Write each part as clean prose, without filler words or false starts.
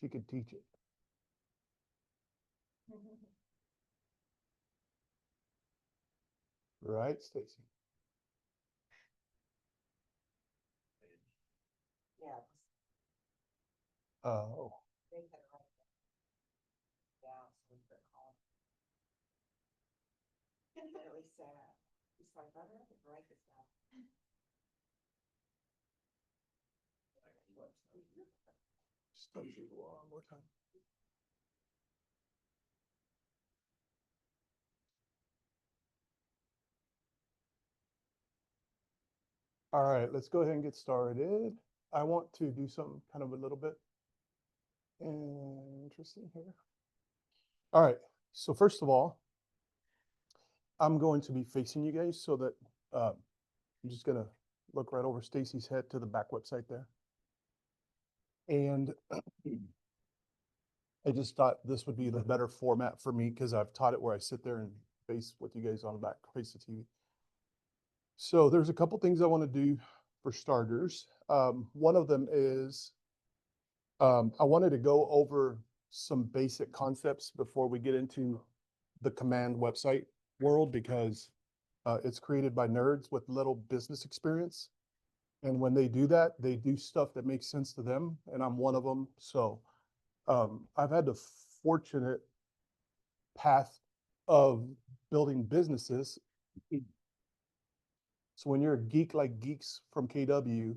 she could teach it. Right, Stacy? Yeah, Oh, they had to write that down so we could call. Really sad. He's like, I have to write this down. start it one more time. All right, let's go ahead and get started. I want to do something kind of a little bit interesting here. All right, so first of all, I'm going to be facing you guys so that I'm just gonna look right over Stacy's head to the back website there. And I just thought this would be the better format for me because I've taught it where I sit there and face with you guys on the back, face the TV. So there's a couple things I want to do for starters. One of them is I wanted to go over some basic concepts before we get into the command website world because it's created by nerds with little business experience. And when they do that, they do stuff that makes sense to them, and I'm one of them. So I've had the fortunate path of building businesses. So when you're a geek like geeks from KW,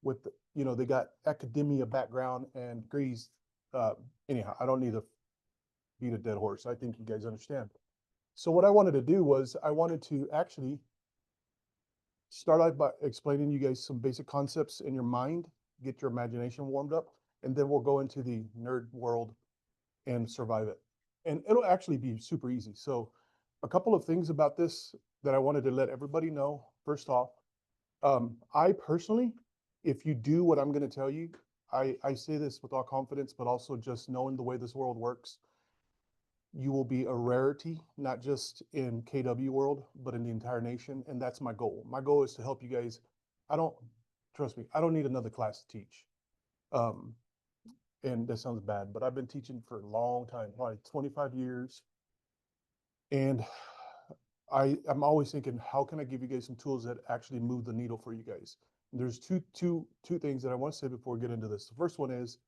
with they got academia background and degrees. Uh, Anyhow, I don't need to beat a dead horse. I think you guys understand. So what I wanted to do was I wanted to actually start out by explaining you guys some basic concepts in your mind, get your imagination warmed up, and then we'll go into the nerd world and survive it. And it'll actually be super easy. So a couple of things about this that I wanted to let everybody know. First off, I personally, if you do what I'm going to tell you, I say this with all confidence, but also just knowing the way this world works, you will be a rarity, not just in KW world, but in the entire nation. And that's my goal. My goal is to help you guys. I don't, trust me, I don't need another class to teach. Um, and that sounds bad, but I've been teaching for a long time, probably 25 years. And I'm always thinking, how can I give you guys some tools that actually move the needle for you guys? And there's two things that I want to say before we get into this. The first one is,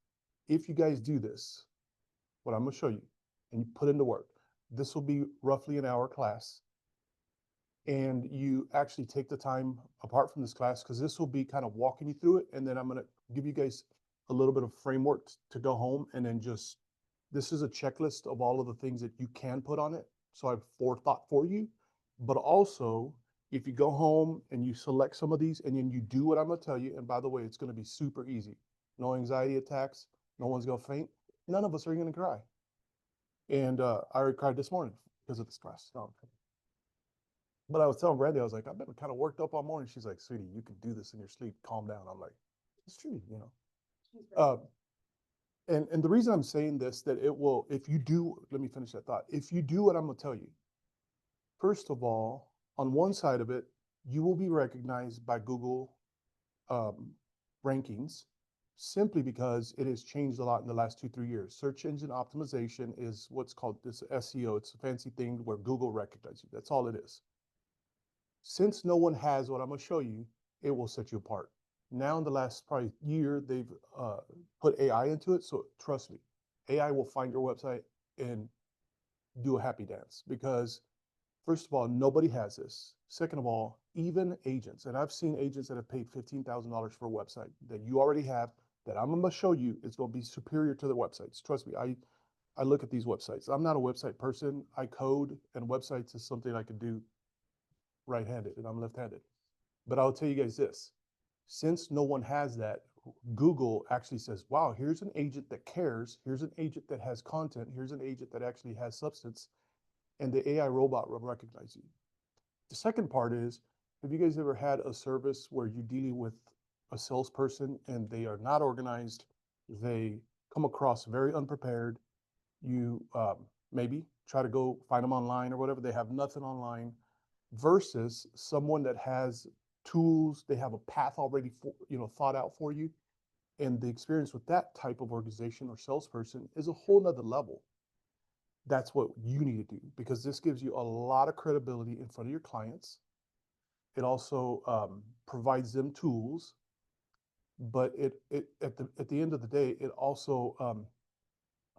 if you guys do this, what I'm going to show you, and you put into work, this will be roughly an hour class. And you actually take the time apart from this class, because this will be kind of walking you through it. And then I'm going to give you guys a little bit of framework to go home and then just, this is a checklist of all of the things that you can put on it. So I have forethought for you. But also, if you go home and you select some of these and then you do what I'm going to tell you, and by the way, it's going to be super easy. No anxiety attacks. No one's going to faint. None of us are going to cry. And I already cried this morning because of the stress. No, but I was telling Randy, I was like, I've been kind of worked up all morning. She's like, sweetie, you can do this in your sleep. Calm down. I'm like, it's true. Uh, and the reason I'm saying this, that it will, if you do, let me finish that thought. If you do what I'm going to tell you, first of all, on one side of it, you will be recognized by Google um, rankings simply because it has changed a lot in the last 2-3 years. Search engine optimization is what's called this SEO. It's a fancy thing where Google recognizes you. That's all it is. Since no one has what I'm going to show you, it will set you apart. Now, in the last probably year, they've put AI into it. So trust me, AI will find your website and do a happy dance because, first of all, nobody has this. Second of all, even agents, and I've seen agents that have paid $15,000 for a website that you already have, that I'm going to show you is going to be superior to their websites. Trust me, I look at these websites. I'm not a website person. I code, and websites is something I can do right-handed, and I'm left-handed. But I'll tell you guys this, since no one has that, Google actually says, wow, here's an agent that cares, here's an agent that has content, here's an agent that actually has substance, and the AI robot will recognize you. The second part is, have you guys ever had a service where you're dealing with a salesperson and they are not organized, they come across very unprepared, you maybe try to go find them online or whatever, they have nothing online, versus someone that has tools, they have a path already thought out for you, And the experience with that type of organization or salesperson is a whole nother level. That's what you need to do, because this gives you a lot of credibility in front of your clients. It also provides them tools, but it at the end of the day, it also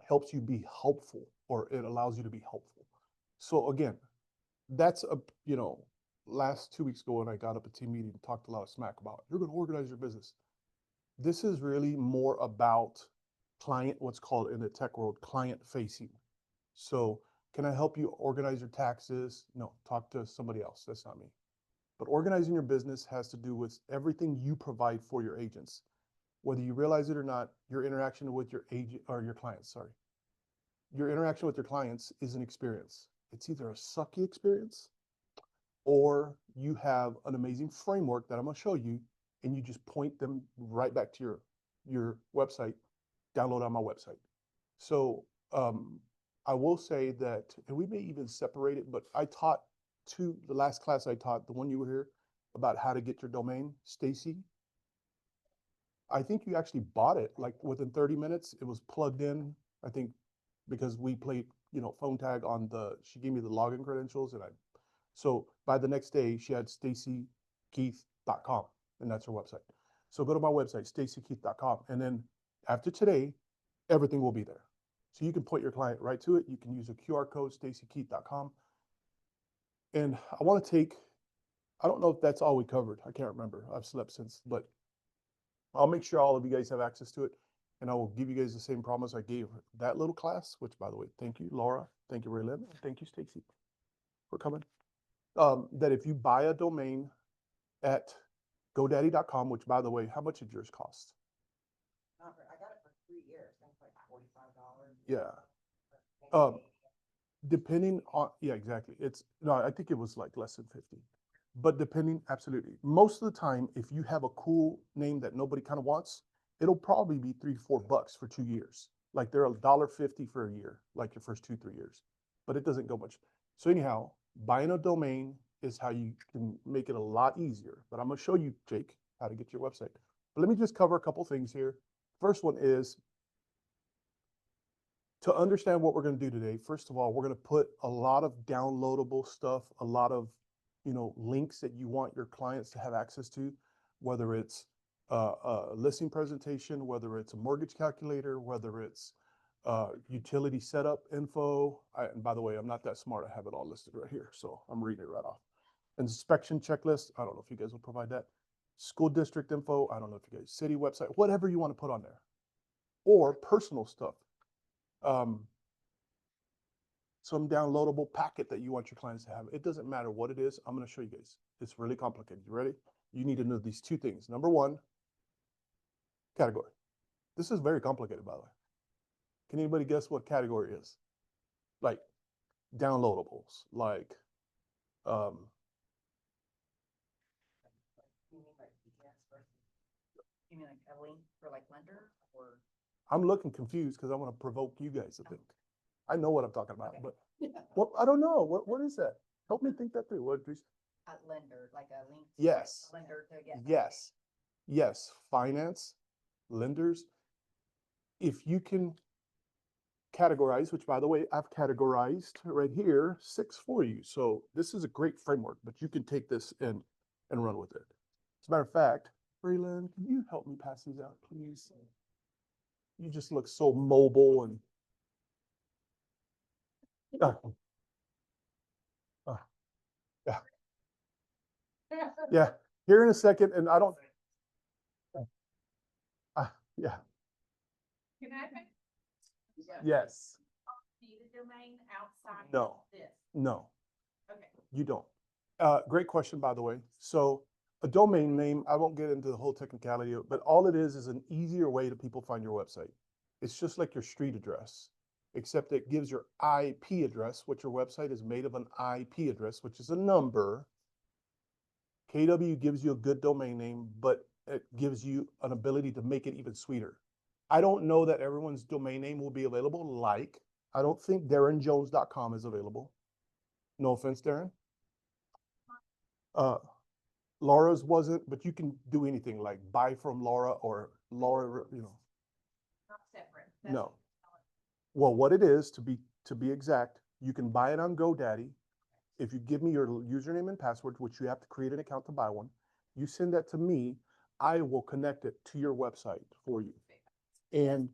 helps you be helpful, or it allows you to be helpful. So again, that's a, last 2 weeks ago when I got up a team meeting and talked a lot of smack about, you're going to organize your business. This is really more about client, what's called in the tech world, client facing. So can I help you organize your taxes? No, talk to somebody else. That's not me. But organizing your business has to do with everything you provide for your agents. Whether you realize it or not, your interaction with your agent or your clients, sorry. Your interaction with your clients is an experience. It's either a sucky experience or you have an amazing framework that I'm going to show you, and you just point them right back to your website, download on my website. So I will say that, and we may even separate it, but I taught the last class I taught, the one you were here, about how to get your domain, Stacy. I think you actually bought it like within 30 minutes. It was plugged in, I think, because we played, phone tag on she gave me the login credentials, and so by the next day she had stacykeith.com, and that's her website. So go to my website, stacykeith.com. And then after today, everything will be there. So you can point your client right to it. You can use a QR code, stacykeith.com. And I want to I don't know if that's all we covered. I can't remember. I've slept since, but I'll make sure all of you guys have access to it. And I will give you guys the same promise I gave that little class, which, by the way, thank you, Laura. Thank you, Raylyn. And thank you, Stacy, for coming. That if you buy a domain at GoDaddy.com, which, by the way, how much did yours cost? I got it for 3 years, I think like $45. Yeah. Depending on, yeah, exactly. No, I think it was like less than 50. But absolutely. Most of the time, if you have a cool name that nobody kind of wants, it'll probably be $3-4 for 2 years. Like they're $1.50 for a year, like your first 2-3 years. But it doesn't go much. So anyhow, buying a domain is how you can make it a lot easier. But I'm going to show you, Jake, how to get your website. But let me just cover a couple things here. First one is, to understand what we're going to do today, first of all, we're going to put a lot of downloadable stuff, a lot of, links that you want your clients to have access to, whether it's a listing presentation, whether it's a mortgage calculator, whether it's utility setup info. And by the way, I'm not that smart. I have it all listed right here, so I'm reading it right off. Inspection checklist. I don't know if you guys will provide that. School district info. I don't know if you guys, city website, whatever you want to put on there, or personal stuff. Some downloadable packet that you want your clients to have. It doesn't matter what it is. I'm going to show you guys. It's really complicated. You ready? You need to know these 2 things. Number 1, category. This is very complicated, by the way. Can anybody guess what category is? Like downloadables, like You mean like a link for like lender or? I'm looking confused because I want to provoke you guys to think. I know what I'm talking about, Okay. but I don't know. What is that? Help me think that through. What, please? A lender, like a link. to Yes. a lender to get. Yes. Yes. Finance, lenders. If you can categorize, which by the way, I've categorized right here 6 for you. So this is a great framework, but you can take this and run with it. As a matter of fact, Braylon, can you help me pass these out, please? You just look so mobile and yeah. Yeah. Here in a second, and I don't. Yeah. Can I Yes. need a domain outside No. of this? No. Okay. You don't. Great question, by the way. So a domain name, I won't get into the whole technicality, but all it is an easier way to people find your website. It's just like your street address, except it gives your IP address, which your website is made of an IP address, which is a number. KW gives you a good domain name, but it gives you an ability to make it even sweeter. I don't know that everyone's domain name will be available. Like, I don't think DarrenJones.com is available. No offense, Darren. Laura's wasn't, but you can do anything like buy from Laura or Laura, you know, Not separate. That's no. what you're telling me. Well, what it is, to be exact, you can buy it on GoDaddy. If you give me your username and password, which you have to create an account to buy one, you send that to me, I will connect it to your website for you. And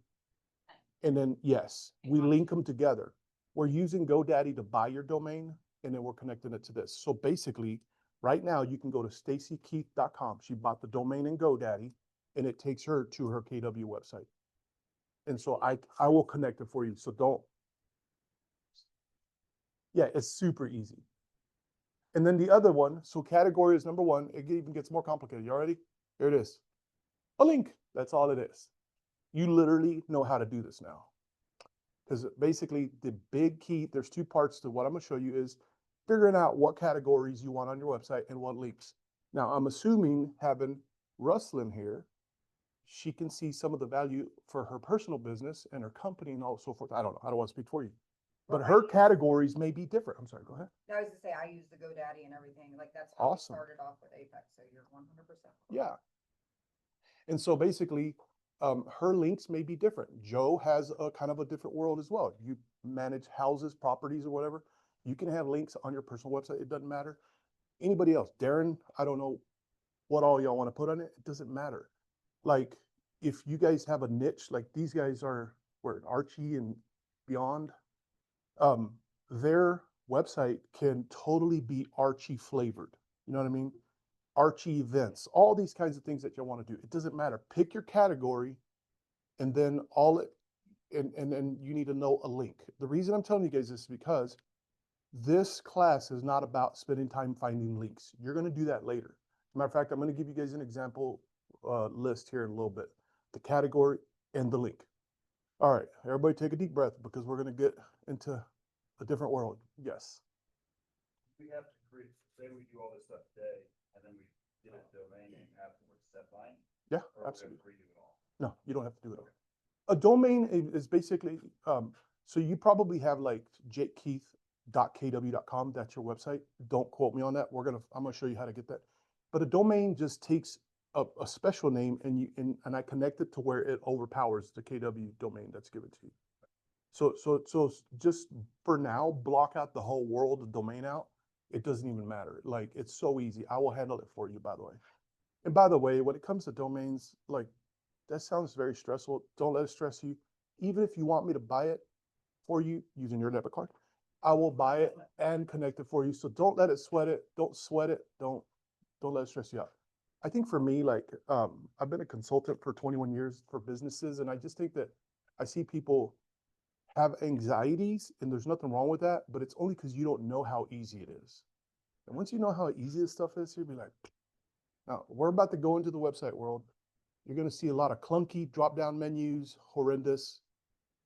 then, yes, we link them together. We're using GoDaddy to buy your domain, and then we're connecting it to this. So basically, right now, you can go to stacykeith.com. She bought the domain in GoDaddy, and it takes her to her KW website. And so I will connect it for you. So don't. Yeah, it's super easy. And then the other one, so category is number one. It even gets more complicated. You ready? Here it is. A link. That's all it is. You literally know how to do this now. Because basically the big key, there's two parts to what I'm going to show you is figuring out what categories you want on your website and what links. Now, I'm assuming having Ruslan here, she can see some of the value for her personal business and her company and all so forth. I don't know. I don't want to speak for you. But Well, her categories may be different. I'm sorry, go ahead. I was to say, I use the GoDaddy and everything, like that's how we Awesome. started off with Apex, so you're 100%. Yeah. And so basically, her links may be different. Joe has a kind of a different world as well. You manage houses, properties, or whatever. You can have links on your personal website. It doesn't matter. Anybody else, Darren, I don't know what all y'all want to put on it. It doesn't matter. Like if you guys have a niche, like these guys are, where Archie and Beyond, their website can totally be Archie flavored. You know what I mean? Archie events, all these kinds of things that you want to do. It doesn't matter. Pick your category and then and then you need to know a link. The reason I'm telling you guys this is because this class is not about spending time finding links. You're going to do that later. As a matter of fact, I'm going to give you guys an example list here in a little bit. The category and the link. All right, everybody take a deep breath because we're going to get into a different world. Yes. We have to create, say we do all this stuff today, and then we get a domain name afterwards, is that fine? Yeah, Or we have absolutely. to redo it all? No, you don't have to do it all. A domain is basically, so you probably have like jakekeith.kw.com. That's your website. Don't quote me on that. I'm gonna show you how to get that. But a domain just takes a special name and I connect it to where it overpowers the KW domain that's given to you. So just for now, block out the whole world of domain out. It doesn't even matter. Like it's so easy. I will handle it for you, by the way. And by the way, when it comes to domains, like that sounds very stressful. Don't let it stress you. Even if you want me to buy it for you using your debit card, I will buy it and connect it for you. So don't let it sweat it. Don't sweat it. Don't let it stress you out. I think for me, like I've been a consultant for 21 years for businesses, and I just think that I see people have anxieties, and there's nothing wrong with that, but it's only because you don't know how easy it is. And once you know how easy this stuff is, you'll be like, now we're about to go into the website world. You're going to see a lot of clunky drop-down menus, horrendous,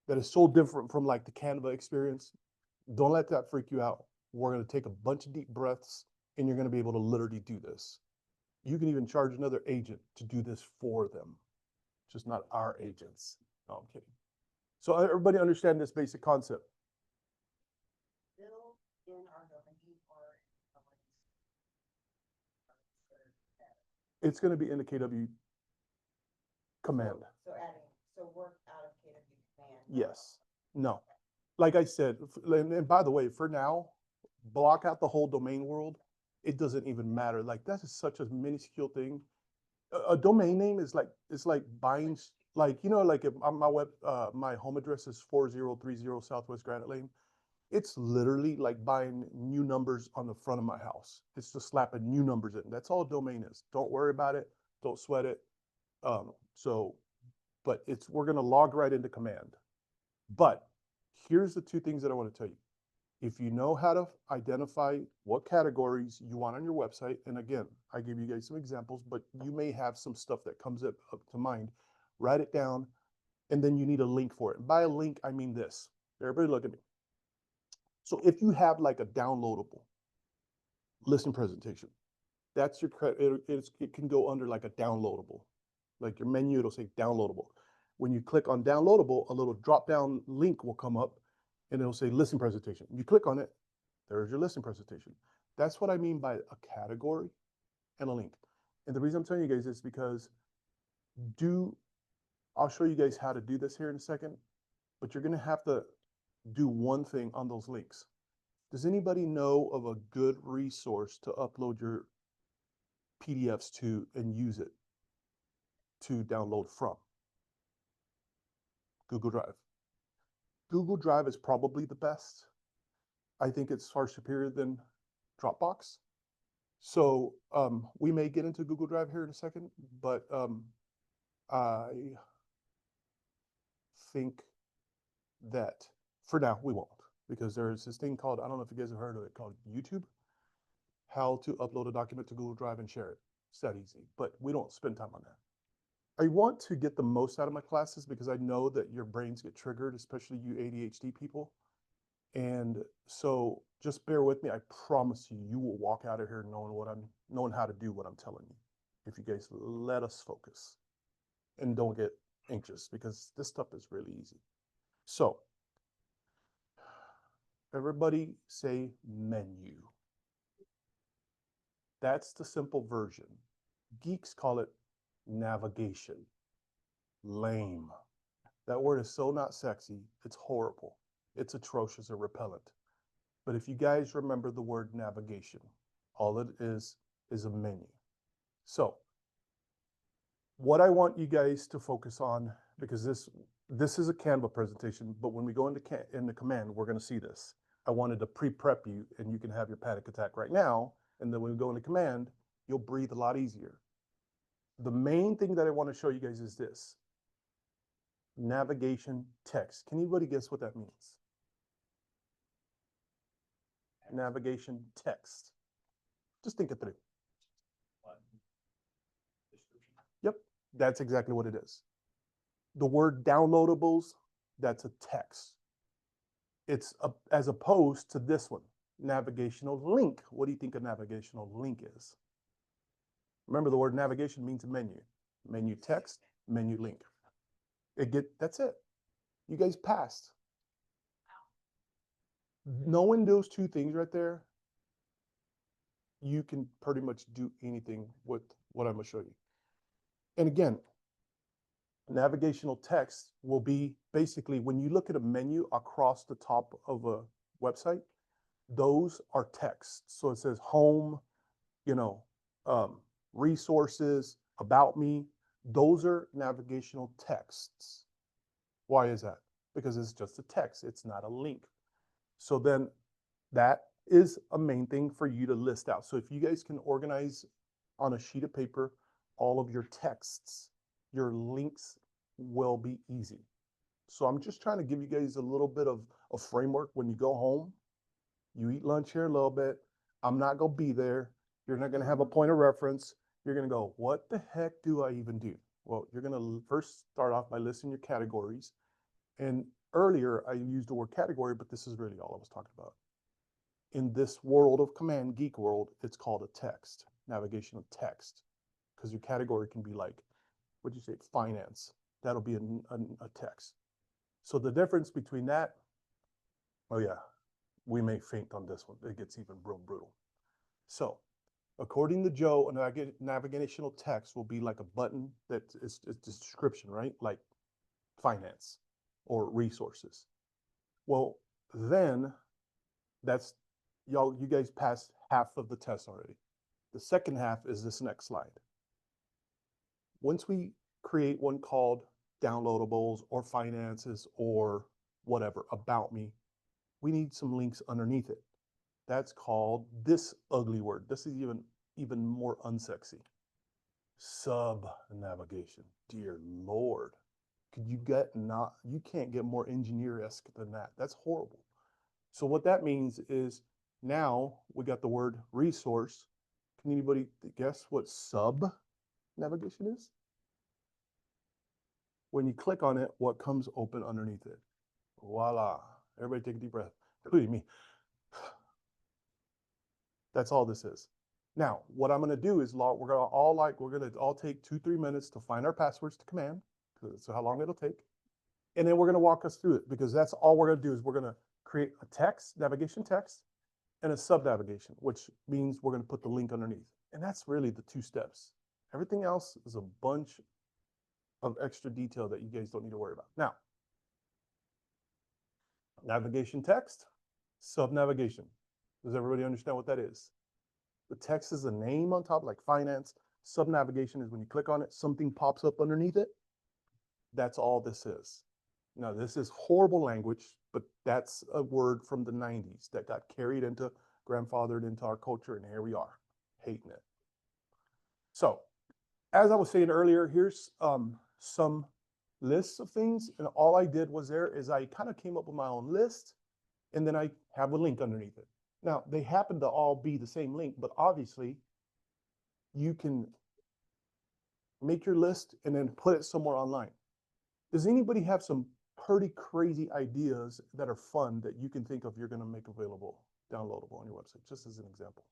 that is so different from like the Canva experience. Don't let that freak you out. We're going to take a bunch of deep breaths and you're going to be able to literally do this. You can even charge another agent to do this for them, just not our agents. No, I'm kidding. So everybody understand this basic concept. Still in our domain or. It's going to be in the KW command. So work out of KW command. Yes. No. Like I said, and by the way, for now, block out the whole domain world. It doesn't even matter. Like that is such a minuscule thing. A domain name is like, it's like buying, like, you know, like if on my my home address is 4030 Southwest Granite Lane. It's literally like buying new numbers on the front of my house. It's just slapping new numbers in. That's all a domain is. Don't worry about it. Don't sweat it. But we're going to log right into command. But here's the two things that I want to tell you. If you know how to identify what categories you want on your website, and again, I gave you guys some examples, but you may have some stuff that comes up to mind. Write it down, and then you need a link for it. And by a link, I mean this. Everybody look at me. So if you have like a downloadable listing presentation, that's your it can go under like a downloadable. Like your menu, it'll say downloadable. When you click on downloadable, a little drop down link will come up and it'll say listing presentation. You click on it, there's your listing presentation. That's what I mean by a category and a link. And the reason I'm telling you guys is because I'll show you guys how to do this here in a second, but you're gonna have to do one thing on those links. Does anybody know of a good resource to upload your PDFs to and use it to download from? Google Drive. Google Drive is probably the best. I think it's far superior than Dropbox. So we may get into Google Drive here in a second, but I think that for now we won't, because there's this thing called, I don't know if you guys have heard of it, called YouTube. How to upload a document to Google Drive and share it. It's that easy, but we don't spend time on that. I want to get the most out of my classes because I know that your brains get triggered, especially you ADHD people. And so just bear with me. I promise you, you will walk out of here knowing how to do what I'm telling you. If you guys let us focus and don't get anxious, because this stuff is really easy. So everybody say menu. That's the simple version. Geeks call it navigation. Lame. That word is so not sexy. It's horrible. It's atrocious or repellent. But if you guys remember the word navigation, all it is a menu. So what I want you guys to focus on, because this is a Canva presentation, but when we go into command, we're going to see this. I wanted to pre-prep you, and you can have your panic attack right now. And then when we go into command, you'll breathe a lot easier. The main thing that I want to show you guys is this. Navigation text. Can anybody guess what that means? Navigation text. Just think it through. Yep, that's exactly what it is. The word downloadables, that's a text. It's as opposed to this one, navigational link. What do you think a navigational link is? Remember, the word navigation means menu. Menu text, menu link. That's it. You guys passed. Knowing those two things right there, you can pretty much do anything with what I'm going to show you. And again, navigational text will be basically when you look at a menu across the top of a website, those are text. So it says home, resources, about me. Those are navigational texts. Why is that? Because it's just a text. It's not a link. So then that is a main thing for you to list out. So if you guys can organize on a sheet of paper all of your texts, your links will be easy. So I'm just trying to give you guys a little bit of a framework. When you go home, you eat lunch here a little bit. I'm not going to be there. You're not going to have a point of reference. You're going to go, what the heck do I even do? Well, you're going to first start off by listing your categories. And earlier I used the word category, but this is really all I was talking about. In this world of command, geek world, it's called a text, navigational text, because your category can be like, what'd you say, finance. That'll be a text. So the difference between that, oh yeah, we may faint on this one. It gets even real brutal. So according to Joe, a navigational text will be like a button that is a description, right? Like finance or resources. Well, then you guys passed half of the test already. The second half is this next slide. Once we create one called downloadables or finances or whatever, about me, we need some links underneath it. That's called this ugly word. This is even more unsexy. Sub navigation. Dear Lord. You can't get more engineer-esque than that. That's horrible. So what that means is now we got the word resource. Can anybody guess what sub navigation is? When you click on it, what comes open underneath it? Voila. Everybody take a deep breath, including me. That's all this is. Now, what I'm going to do is we're going to all take 2-3 minutes to find our passwords to command, because that's how long it'll take. And then we're going to walk us through it, because that's all we're going to do is we're going to create a text, navigation text, and a sub navigation, which means we're going to put the link underneath. And that's really the 2 steps. Everything else is a bunch of extra detail that you guys don't need to worry about. Now, navigation text, sub-navigation. Does everybody understand what that is? The text is a name on top, like finance. Sub-navigation is when you click on it, something pops up underneath it. That's all this is. Now, this is horrible language, but that's a word from the 90s that got carried into, grandfathered into our culture, and here we are, hating it. So, as I was saying earlier, here's some lists of things, and all I did was there is I kind of came up with my own list, and then I have a link underneath it. Now, they happen to all be the same link, but obviously, you can make your list and then put it somewhere online. Does anybody have some pretty crazy ideas that are fun that you can think of you're going to make available, downloadable on your website, just as an example?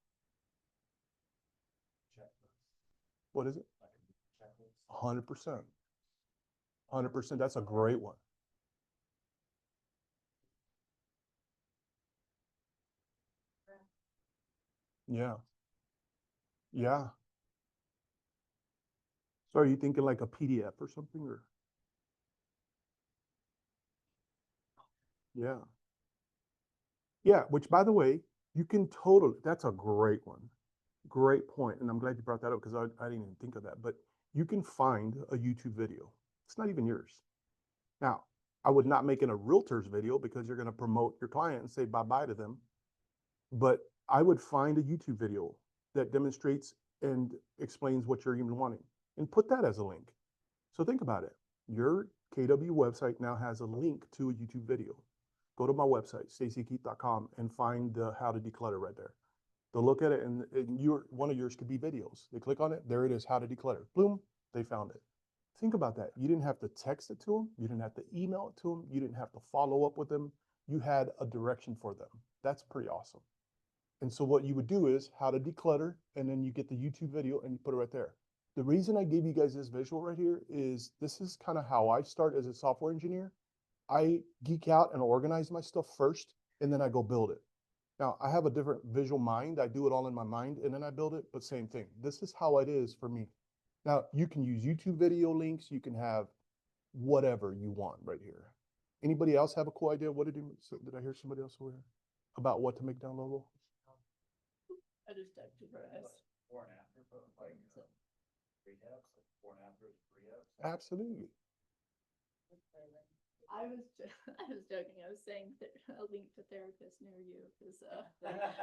What is it? 100%. 100%. That's a great one. Yeah. Yeah. So are you thinking like a PDF or something, or? Yeah. Yeah, which by the way, you can totally, that's a great one. Great point. And I'm glad you brought that up because I didn't even think of that. But you can find a YouTube video. It's not even yours. Now, I would not make it a realtor's video because you're going to promote your client and say bye-bye to them. But I would find a YouTube video that demonstrates and explains what you're even wanting and put that as a link. So think about it. Your KW website now has a link to a YouTube video. Go to my website, stacykeith.com, and find the how to declutter right there. They'll look at it, and one of yours could be videos. They click on it, there it is, how to declutter. Boom, they found it. Think about that. You didn't have to text it to them. You didn't have to email it to them. You didn't have to follow up with them. You had a direction for them. That's pretty awesome. And so what you would do is how to declutter, and then you get the YouTube video and you put it right there. The reason I gave you guys this visual right here is this is kind of how I start as a software engineer. I geek out and organize my stuff first, and then I go build it. Now, I have a different visual mind. I do it all in my mind, and then I build it, but same thing. This is how it is for me. Now, you can use YouTube video links. You can have whatever you want right here. Anybody else have a cool idea? What did I hear somebody else over here about what to make downloadable? I just typed it for us. Before and after, but like, rehabs, like before and after, rehabs. Absolutely. I was joking. I was saying that a link to therapist near you because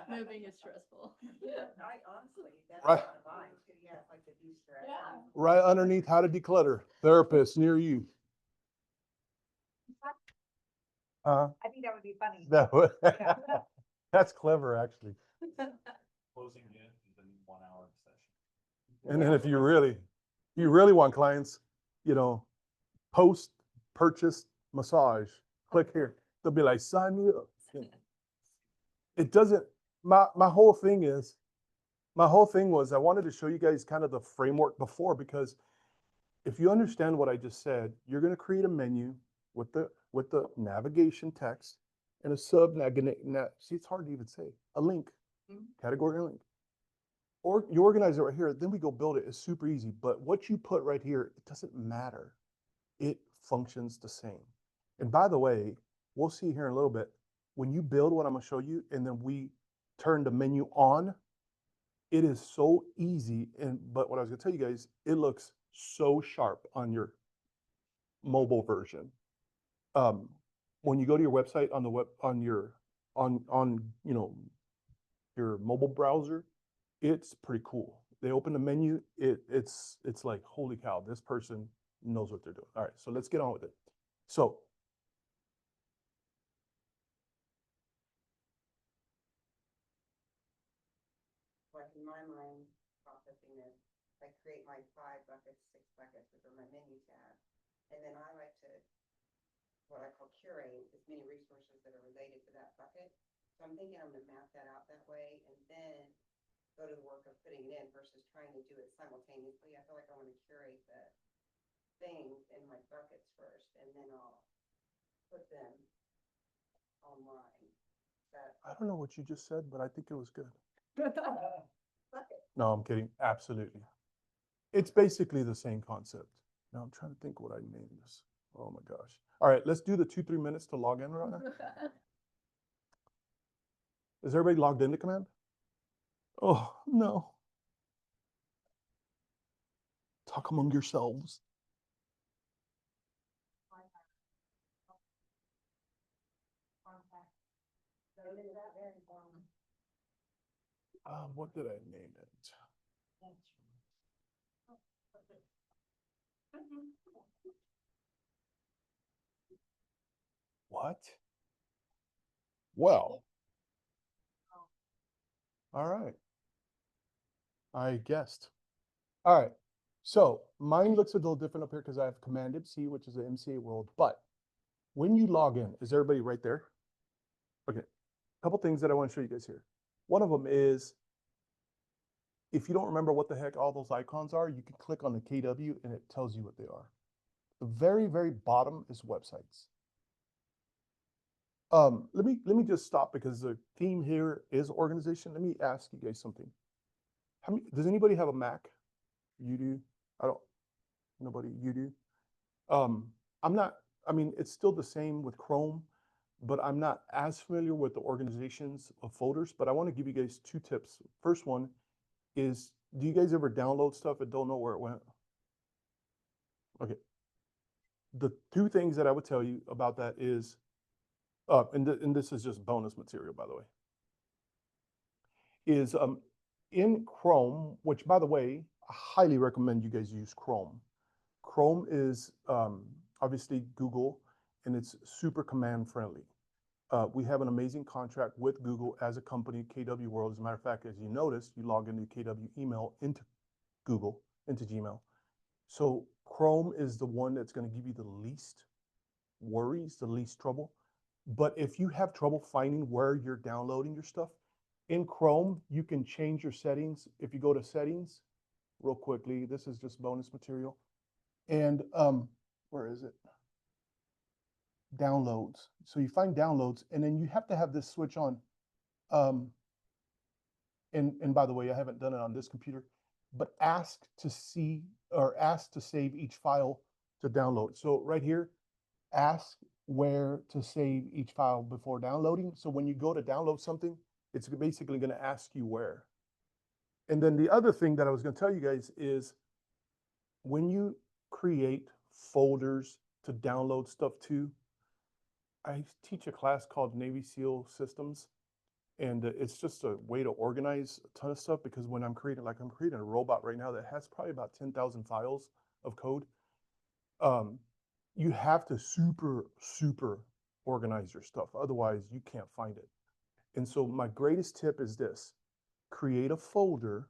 moving is stressful. I honestly, that's Right. one of mine too, yeah, like the de-stress. Yeah. Right underneath how to declutter, therapist near you. I think that would be funny. That would, Yeah. that's clever, actually. Closing in is a 1 hour session. And then if you really want clients, post purchase massage, click here. They'll be like, sign me up. It doesn't, my whole thing was I wanted to show you guys kind of the framework before, because if you understand what I just said, you're going to create a menu with the navigation text and a see, it's hard to even say, a link, category link. Or you organize it right here, then we go build it. It's super easy. But what you put right here, it doesn't matter. It functions the same. And by the way, we'll see here in a little bit, when you build what I'm going to show you, and then we turn the menu on, it is so easy. But what I was going to tell you guys, it looks so sharp on your mobile version. When you go to your website on the web, on your mobile browser, it's pretty cool. They open the menu, it's like, holy cow, this person knows what they're doing. All right, so let's get on with it. So Like in my mind, processing this, I create my 5 buckets, 6 buckets, which are my menu tab. And then I like to, what I call curate, as many resources that are related to that bucket. So I'm thinking I'm gonna map that out that way and then go to the work of putting it in versus trying to do it simultaneously. I feel like I want to curate the things in my buckets first, and then I'll put them online. I don't know what you just said, but I think it was good. Bucket. No, I'm kidding. Absolutely. It's basically the same concept. Now I'm trying to think what I named this. Oh my gosh. All right, let's do the 2-3 minutes to log in right now. Is everybody logged into Command? Oh, no. Talk among yourselves. What did I name it? What? Well. All right. I guessed. All right. So mine looks a little different up here because I have Command MC, which is the MCA world. But when you log in, is everybody right there? Okay. A couple things that I want to show you guys here. One of them is, if you don't remember what the heck all those icons are, you can click on the KW and it tells you what they are. The very, very bottom is websites. Let me just stop because the theme here is organization. Let me ask you guys something. Does anybody have a Mac? You do? I don't. Nobody? You do? I'm not, I mean, it's still the same with Chrome, but I'm not as familiar with the organizations of folders, but I want to give you guys 2 tips. First one is, do you guys ever download stuff and don't know where it went? Okay. The 2 things that I would tell you about that is, and this is just bonus material, by the way, is in Chrome, which by the way, I highly recommend you guys use Chrome. Chrome is obviously Google, and it's super command friendly. We have an amazing contract with Google as a company, KW World. As a matter of fact, as you notice, you log into KW email into Google, into Gmail. So Chrome is the one that's going to give you the least worries, the least trouble. But if you have trouble finding where you're downloading your stuff, in Chrome, you can change your settings. If you go to settings, real quickly, this is just bonus material. And where is it? Downloads. So you find downloads, and then you have to have this switch on. And by the way, I haven't done it on this computer, but ask to see or ask to save each file to download. So right here, ask where to save each file before downloading. So when you go to download something, it's basically going to ask you where. And then the other thing that I was going to tell you guys is, when you create folders to download stuff to, I teach a class called Navy SEAL Systems, and it's just a way to organize a ton of stuff, because when I'm creating a robot right now that has probably about 10,000 files of code, you have to super organize your stuff. Otherwise, you can't find it. And so my greatest tip is this: create a folder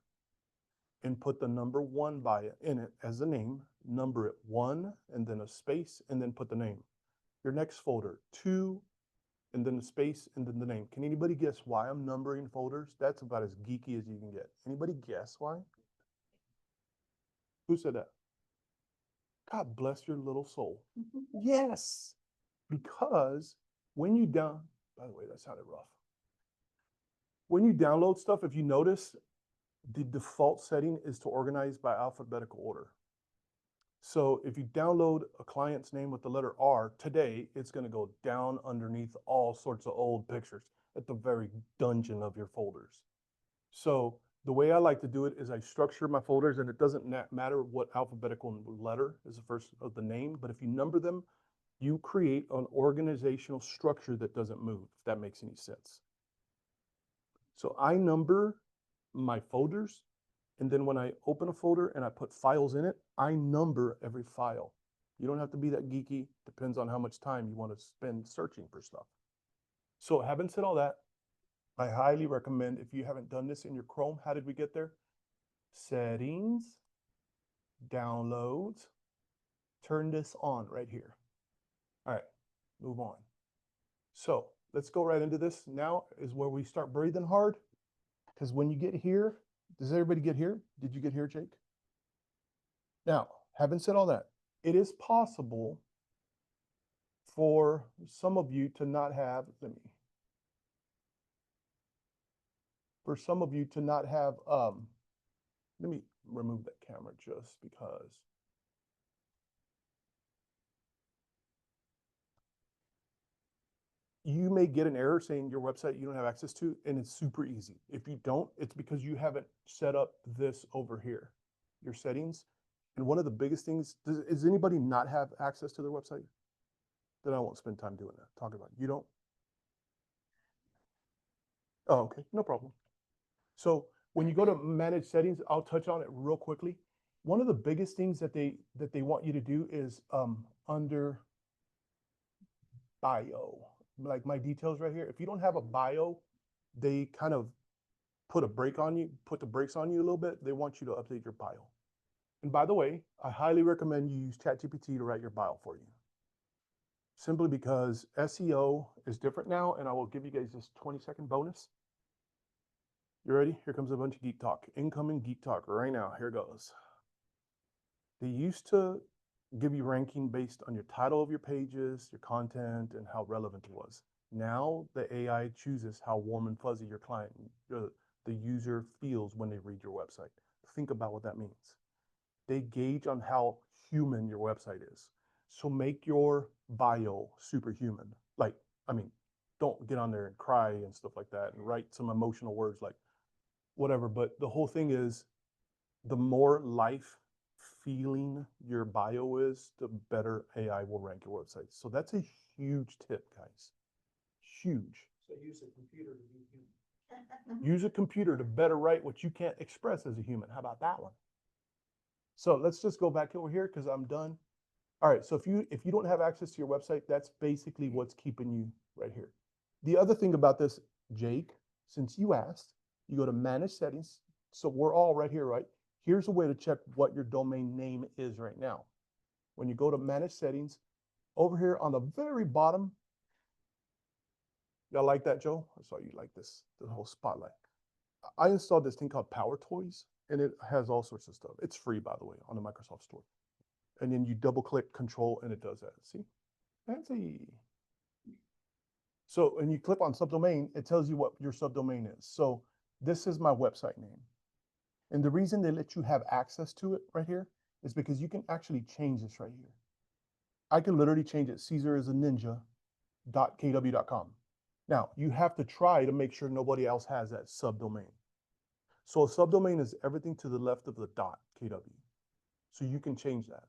and put the number 1 by it in it as the name, number it 1, and then a space, and then put the name. Your next folder, 2, and then the space, and then the name. Can anybody guess why I'm numbering folders? That's about as geeky as you can get. Anybody guess why? Who said that? God bless your little soul. Yes, because when you by the way, that sounded rough. When you download stuff, if you notice, the default setting is to organize by alphabetical order. So if you download a client's name with the letter R today, it's going to go down underneath all sorts of old pictures at the very dungeon of your folders. So the way I like to do it is I structure my folders, and it doesn't matter what alphabetical letter is the first of the name, but if you number them, you create an organizational structure that doesn't move, if that makes any sense. So I number my folders, and then when I open a folder and I put files in it, I number every file. You don't have to be that geeky. Depends on how much time you want to spend searching for stuff. So having said all that, I highly recommend, if you haven't done this in your Chrome, how did we get there? Settings, downloads, turn this on right here. All right, move on. So let's go right into this. Now is where we start breathing hard, because when you get here, does everybody get here? Did you get here, Jake? Now, having said all that, it is possible for some of you to not have, let me remove that camera just because. you may get an error saying your website you don't have access to, and it's super easy. If you don't, it's because you haven't set up this over here, your settings. And one of the biggest things, does anybody not have access to their website? Then I won't spend time doing that, talking about it. You don't? Oh, okay, no problem. So when you go to manage settings, I'll touch on it real quickly. One of the biggest things that they want you to do is under bio, like my details right here. If you don't have a bio, they kind of put the brakes on you a little bit. They want you to update your bio. And by the way, I highly recommend you use ChatGPT to write your bio for you. Simply because SEO is different now, and I will give you guys this 20-second bonus. You ready? Here comes a bunch of geek talk. Incoming geek talk right now. Here goes. They used to give you ranking based on your title of your pages, your content, and how relevant it was. Now the AI chooses how warm and fuzzy your client, the user feels when they read your website. Think about what that means. They gauge on how human your website is. So make your bio superhuman. Like, I mean, don't get on there and cry and stuff like that and write some emotional words like whatever. But the whole thing is, the more life feeling your bio is, the better AI will rank your website. So that's a huge tip, guys. Huge. So use a computer to be human. Use a computer to better write what you can't express as a human. How about that one? So let's just go back over here because I'm done. All right, so if you don't have access to your website, that's basically what's keeping you right here. The other thing about this, Jake, since you asked, you go to manage settings. So we're all right here, right? Here's a way to check what your domain name is right now. When you go to manage settings, over here on the very bottom, y'all like that, Joe? I saw you like this, the whole spotlight. I installed this thing called Power Toys, and it has all sorts of stuff. It's free, by the way, on the Microsoft Store. And then you double click control and it does that. See? Fancy. So, and you click on subdomain, it tells you what your subdomain is. So this is my website name. And the reason they let you have access to it right here is because you can actually change this right here. I can literally change it CaesarisaNinja.kw.com. Now, you have to try to make sure nobody else has that subdomain. So a subdomain is everything to the left of the .kw. So you can change that.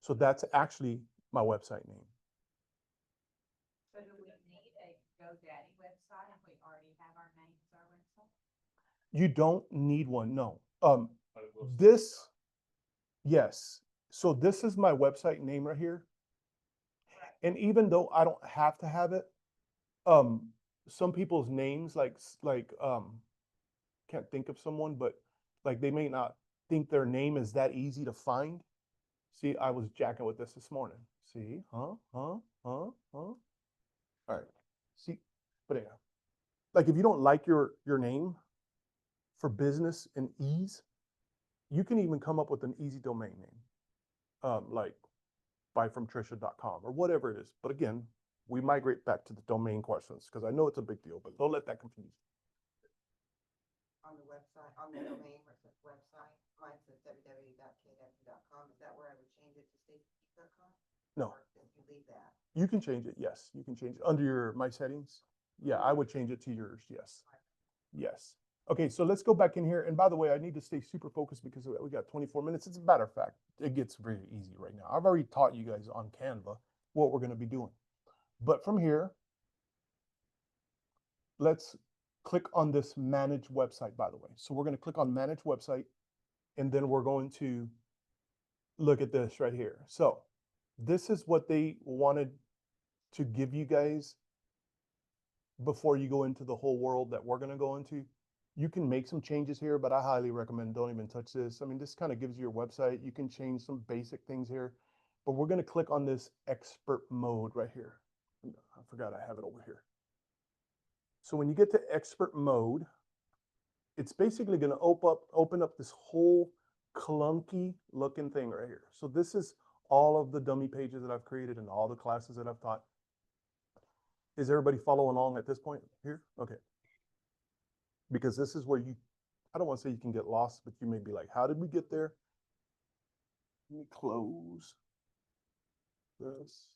So that's actually my website name. So do we need a GoDaddy website if we already have our name as our website? You don't need one, no. But it will still This, be yes. So this is my website name right here. And even though I don't have to have it, some people's names, can't think of someone, but like they may not think their name is that easy to find. See, I was jacking with this morning. See, All right, see, but anyhow, like if you don't like your name for business and ease, you can even come up with an easy domain name, like buyfromtrisha.com or whatever it is. But again, we migrate back to the domain questions because I know it's a big deal, but don't let that confuse you. On the website, on the domain website, mine says www.kw.com. Is that where I would change it to stacygeek.com? No. Or if you leave that? You can change it, yes. You can change it under your my settings. Yeah, I would change it to yours, yes. Yes. Okay, so let's go back in here. And by the way, I need to stay super focused because we got 24 minutes. As a matter of fact, it gets very easy right now. I've already taught you guys on Canva what we're going to be doing. But from here, let's click on this manage website, by the way. So we're going to click on manage website, and then we're going to look at this right here. So this is what they wanted to give you guys before you go into the whole world that we're going to go into. You can make some changes here, but I highly recommend don't even touch this. I mean, this kind of gives you your website. You can change some basic things here, but we're going to click on this expert mode right here. I forgot I have it over here. So when you get to expert mode, it's basically going to open up this whole clunky looking thing right here. So this is all of the dummy pages that I've created and all the classes that I've taught. Is everybody following along at this point here? Okay. Because this is where I don't want to say you can get lost, but you may be like, how did we get there? Let me close this.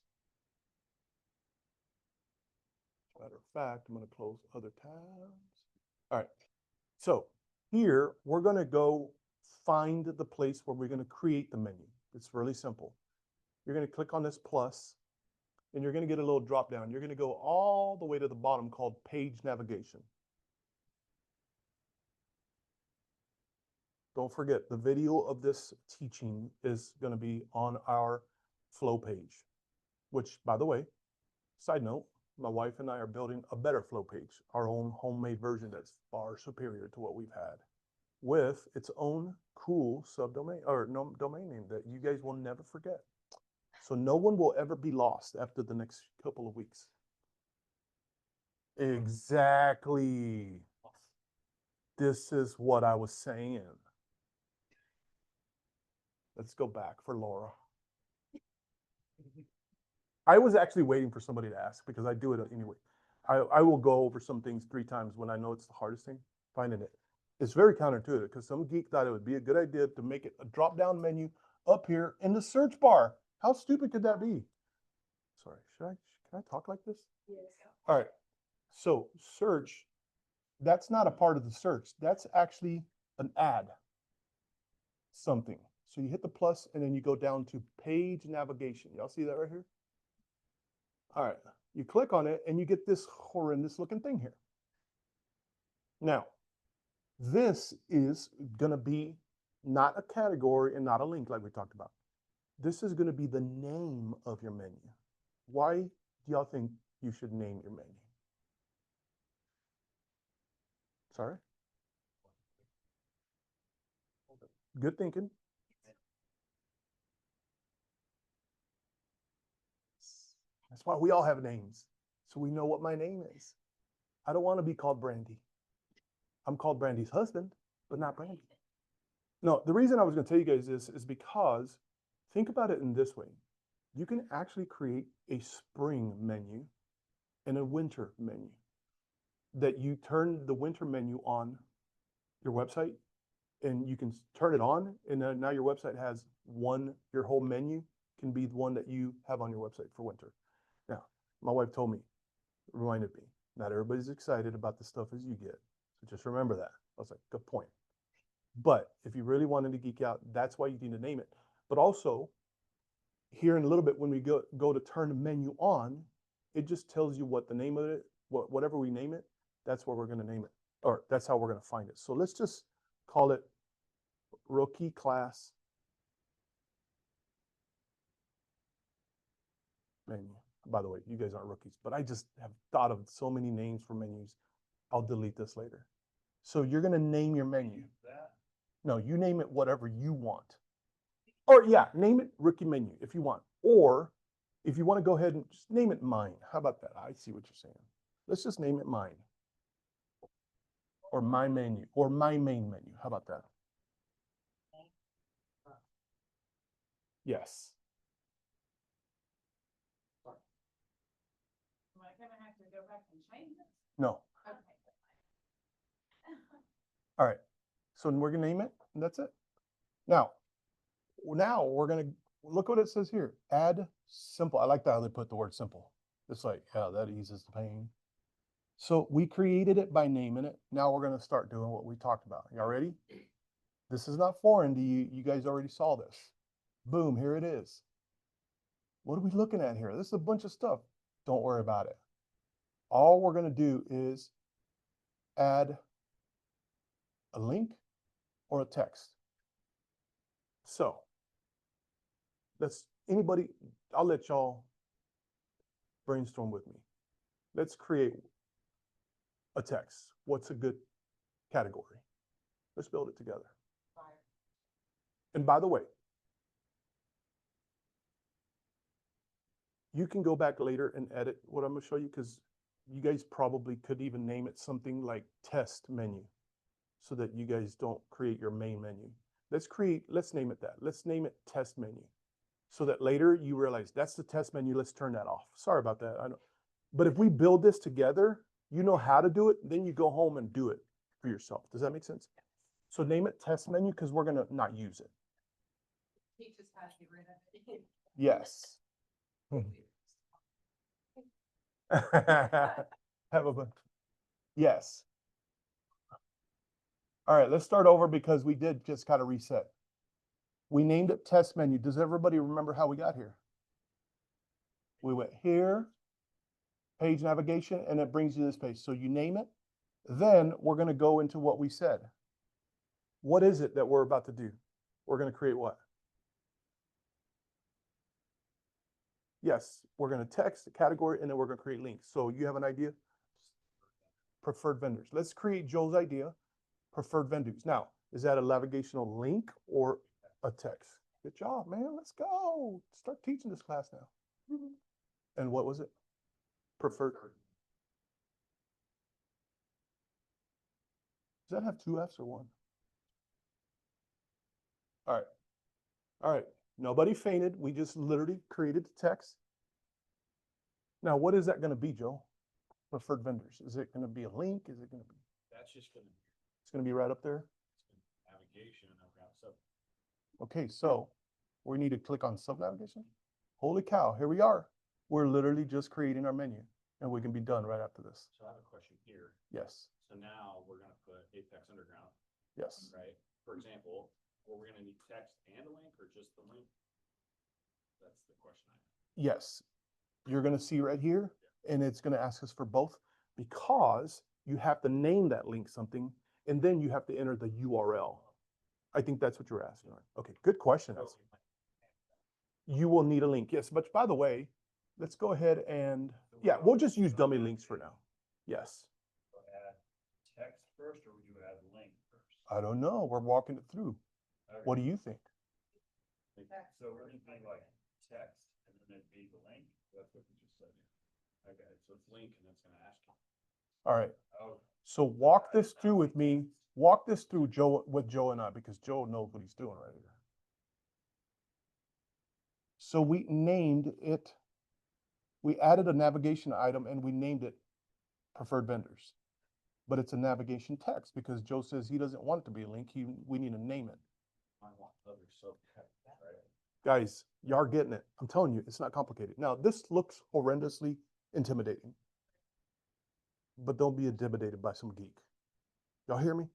Matter of fact, I'm gonna close other tabs. All right, so here, we're gonna go find the place where we're gonna create the menu. It's really simple. You're gonna click on this plus, and you're gonna get a little drop down. You're gonna go all the way to the bottom called page navigation. Don't forget, the video of this teaching is gonna be on our flow page, which, by the way, side note, my wife and I are building a better flow page, our own homemade version that's far superior to what we've had, with its own cool subdomain or no domain name that you guys will never forget. So no one will ever be lost after the next couple of weeks. Exactly. This is what I was saying. Let's go back for Laura. I was actually waiting for somebody to ask because I do it anyway. I will go over some things 3 times when I know it's the hardest thing, finding it. It's very counterintuitive because some geek thought it would be a good idea to make it a drop-down menu up here in the search bar. How stupid could that be? Sorry, can I talk like this? Yes. All right, so search, that's not a part of the search. That's actually an ad, something. So you hit the plus and then you go down to page navigation. Y'all see that right here? All right, you click on it and you get this horrendous looking thing here. Now, this is gonna be not a category and not a link like we talked about. This is gonna be the name of your menu. Why do y'all think you should name your menu? Sorry? Good thinking. That's why we all have names, so we know what my name is. I don't want to be called Brandy. I'm called Brandy's husband, but not Brandy. No, the reason I was going to tell you guys this is because think about it in this way. You can actually create a spring menu and a winter menu that you turn the winter menu on your website and you can turn it on and now your website has your whole menu can be the one that you have on your website for winter. Now, my wife told me, reminded me, not everybody's excited about the stuff as you get. So just remember that. I was like, good point. But if you really wanted to geek out, that's why you need to name it. But also, here in a little bit, when we go to turn the menu on, it just tells you what the name of it, whatever we name it, that's where we're going to name it, or that's how we're going to find it. So let's just call it Rookie Class Menu. By the way, you guys aren't rookies, but I just have thought of so many names for menus. I'll delete this later. So you're going to name your menu. That, No, you name it whatever you want. Or yeah, name it Rookie Menu if you want. Or if you want to go ahead and just name it Mine. How about that? I see what you're saying. Let's just name it Mine. Or My Menu. Or My Main Menu. How about that? Yes. Am I gonna have to go back and change it? No. Okay. All right. So we're going to name it, and that's it. Now we're going to look what it says here. Add simple. I like that how they put the word simple. It's like, yeah, that eases the pain. So we created it by naming it. Now we're going to start doing what we talked about. Y'all ready? This is not foreign to you. You guys already saw this. Boom, here it is. What are we looking at here? This is a bunch of stuff. Don't worry about it. All we're going to do is add a link or a text. So I'll let y'all brainstorm with me. Let's create a text. What's a good category? Let's build it together. And by the way, you can go back later and edit what I'm going to show you because you guys probably could even name it something like test menu so that you guys don't create your main menu. Let's name it that. Let's name it test menu so that later you realize that's the test menu. Let's turn that off. Sorry about that. I know. But if we build this together, you know how to do it. Then you go home and do it for yourself. Does that make sense? So name it test menu because we're going to not use it. Teach us how to get rid of it. Yes. Have a, yes. All right, let's start over because we did just kind of reset. We named it test menu. Does everybody remember how we got here? We went here, page navigation, and it brings you this page. So you name it. Then we're going to go into what we said. What is it that we're about to do? We're going to create what? Yes, we're going to text the category and then we're going to create links. So you have an idea? Preferred vendors. Let's create Joe's idea. Preferred vendors. Now, is that a navigational link or a text? Good job, man. Let's go. Start teaching this class now. And what was it? Preferred. Does that have two F's or one? All right. All right. Nobody fainted. We just literally created the text. Now, what is that going to be, Joe? Preferred vendors. Is it going to be a link? Is it going to be? That's just gonna be It's going to be right up there. navigation and around sub. Okay, so we need to click on sub navigation. Holy cow, here we are. We're literally just creating our menu and we can be done right after this. So I have a question here. Yes, So now we're gonna put Apex Underground, yes. right? For example, are we gonna need text and a link or just the link? That's the question I have. Yes, you're gonna see right here, and it's gonna ask us for both because you have to name that link something, and then you have to enter the URL. I think that's what you're asking, right? Okay, good question. So You will need a link, yes, but by the way, let's go ahead and, yeah, we'll just use dummy links for now. Yes, we'll add text first or would you add link first? I don't know, we're walking it through. What do you think? So we're gonna be like text and then it'd be the link? That's what you just said. Okay, so it's link and it's gonna ask you. All right, Oh, so walk this through with me, walk this through Joe, with Joe and I, because Joe knows what he's doing right here. So we named it, we added a navigation item and we named it preferred vendors. But it's a navigation text because Joe says he doesn't want it to be a link. We need to name it. I want other subtext, right? Guys, y'all are getting it. I'm telling you, it's not complicated. Now, this looks horrendously intimidating. But don't be intimidated by some geek. Y'all hear me?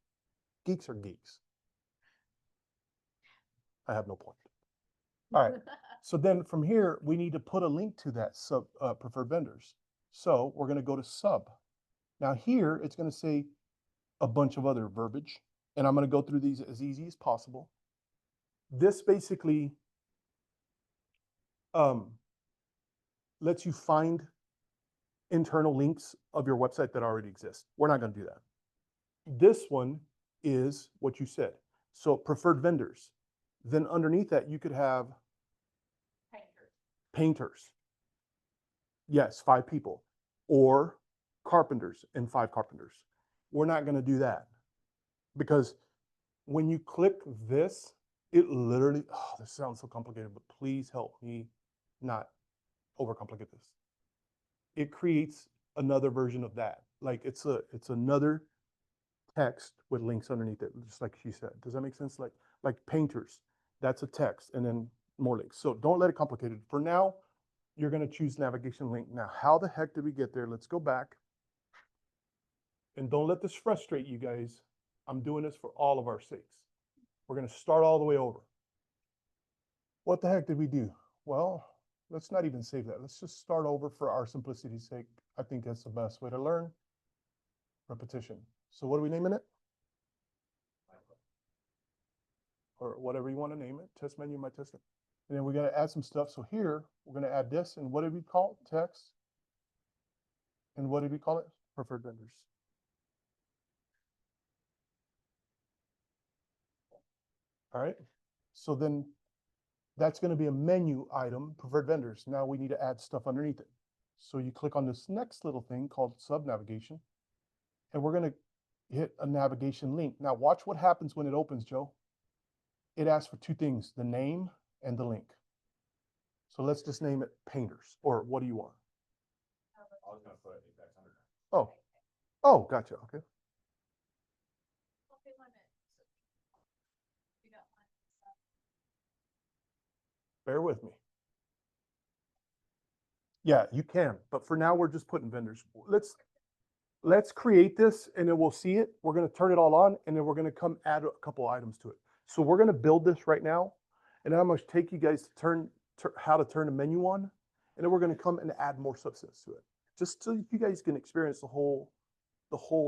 Geeks are geeks. I have no point. All right. So then from here, we need to put a link to that sub preferred vendors. So we're going to go to sub. Now here, it's going to say a bunch of other verbiage, and I'm going to go through these as easy as possible. This basically lets you find internal links of your website that already exist. We're not going to do that. This one is what you said. So preferred vendors. Then underneath that, you could have painters. Yes, 5 people. Or carpenters and 5 carpenters. We're not going to do that because when you click this, it literally, oh, this sounds so complicated, but please help me not overcomplicate this. It creates another version of that. Like it's another text with links underneath it, just like she said. Does that make sense? Like painters, that's a text and then more links. So don't let it complicate it. For now, you're going to choose navigation link. Now, how the heck did we get there? Let's go back. And don't let this frustrate you guys. I'm doing this for all of our sakes. We're going to start all the way over. What the heck did we do? Well, let's not even save that. Let's just start over for our simplicity's sake. I think that's the best way to learn. Repetition. So what are we naming it? Or whatever you want to name it. Test menu, my test. And then we're going to add some stuff. So here, we're going to add this. And what did we call it? Text. And what did we call it? Preferred vendors. All right. So then that's going to be a menu item, preferred vendors. Now we need to add stuff underneath it. So you click on this next little thing called sub navigation. And we're going to hit a navigation link. Now watch what happens when it opens, Joe. It asks for 2 things, the name and the link. So let's just name it painters, or what do you want? I was gonna put Apex Underground. Oh, oh, gotcha, okay. Okay, 1 minute. We got one. Bear with me. Yeah, you can, but for now, we're just putting vendors. let's create this and then we'll see it. We're gonna turn it all on and then we're gonna come add a couple items to it. So we're gonna build this right now. And then I'm gonna take you guys to how to turn the menu on. And then we're gonna come and add more substance to it. Just so you guys can experience the whole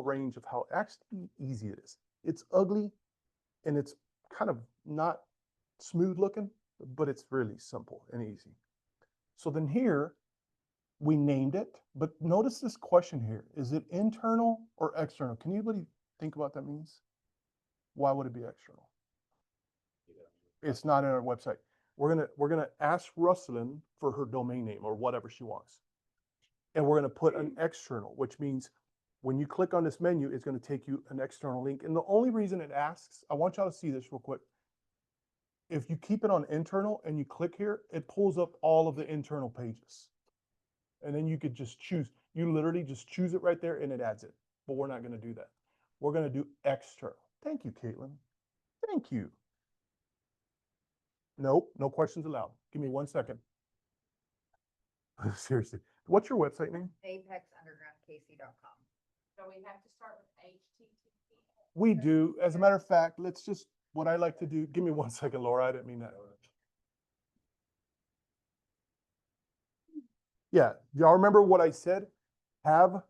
range of how actually easy it is. It's ugly and it's kind of not smooth looking, but it's really simple and easy. So then here, we named it, but notice this question here. Is it internal or external? Can anybody think about what that means? Why would it be external? It's not in our website. We're gonna ask Ruslan for her domain name or whatever she wants. And we're gonna put an external, which means when you click on this menu, it's gonna take you an external link. And the only reason it asks, I want y'all to see this real quick. If you keep it on internal and you click here, it pulls up all of the internal pages. And then you could just choose, you literally just choose it right there and it adds it. But we're not gonna do that. We're gonna do external. Thank you, Caitlin. Thank you. Nope, no questions allowed. Give me 1 second. Seriously, what's your website name? ApexUndergroundKC.com. So we have to start with HTTP. We do. As a matter of fact, let's just, what I like to do, give me 1 second, Laura, I didn't mean that. Yeah, y'all remember what I said? Have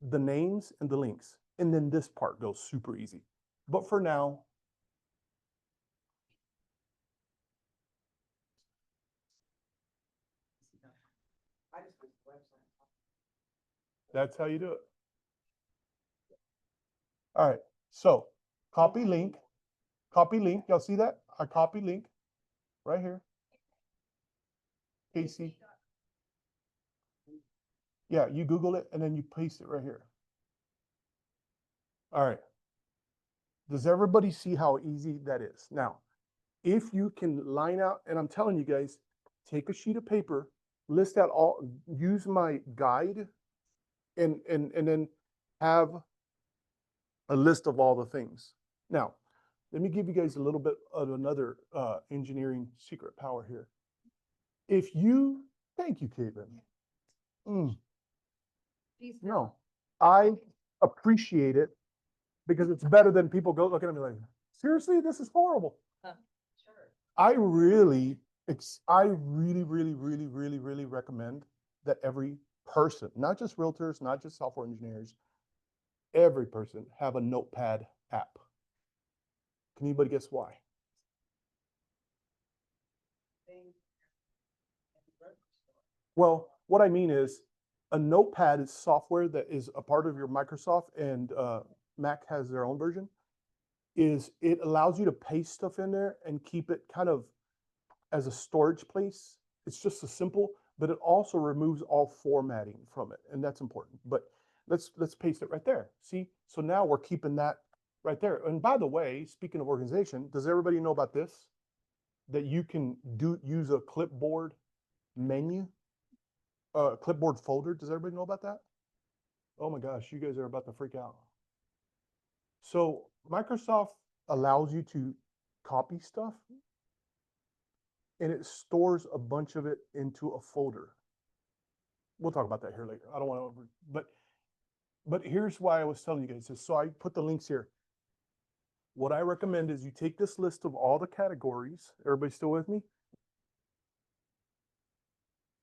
the names and the links. And then this part goes super easy. But for now, I just went to the website. that's how you do it. All right, so copy link. Y'all see that? I copy link right here. Casey. Yeah, you Google it and then you paste it right here. All right. Does everybody see how easy that is? Now, if you can line out, and I'm telling you guys, take a sheet of paper, list out all, use my guide, and then have a list of all the things. Now, let me give you guys a little bit of another engineering secret power here. If you, thank you, Caitlin. No, I appreciate it because it's better than people go looking at me like, seriously, this is horrible. Sure. I really, really recommend that every person, not just realtors, not just software engineers, every person have a notepad app. Can anybody guess why? Well, what I mean is a notepad is software that is a part of your Microsoft, and Mac has their own version. Is it allows you to paste stuff in there and keep it kind of as a storage place. It's just a simple, but it also removes all formatting from it, and that's important. But let's paste it right there. See, so now we're keeping that right there. And by the way, speaking of organization, does everybody know about this? That you can use a clipboard menu, clipboard folder. Does everybody know about that? Oh my gosh, you guys are about to freak out. So Microsoft allows you to copy stuff and it stores a bunch of it into a folder. We'll talk about that here later. I don't want to, but here's why I was telling you guys this. So I put the links here. What I recommend is you take this list of all the categories. Everybody still with me?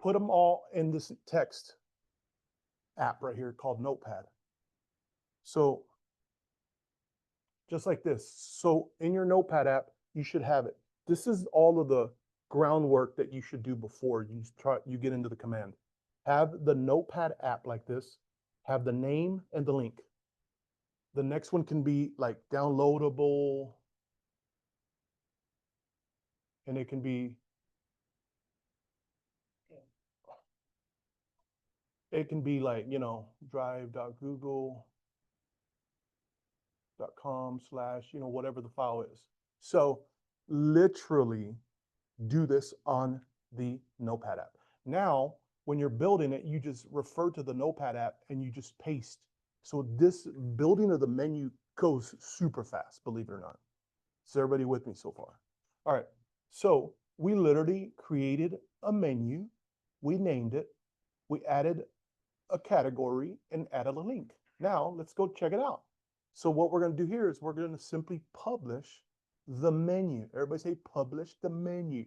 Put them all in this text app right here called Notepad. So just like this. So in your Notepad app, you should have it. This is all of the groundwork that you should do before you get into the command. Have the Notepad app like this, have the name and the link. The next one can be like downloadable, and it can be, like, you know, drive.google.com/ you know, whatever the file is. So literally do this on the Notepad app. Now, when you're building it, you just refer to the Notepad app and you just paste. So this building of the menu goes super fast, believe it or not. Is everybody with me so far? All right, so we literally created a menu, we named it, we added a category and added a link. Now let's go check it out. So what we're gonna do here is we're gonna simply publish the menu. Everybody say publish the menu.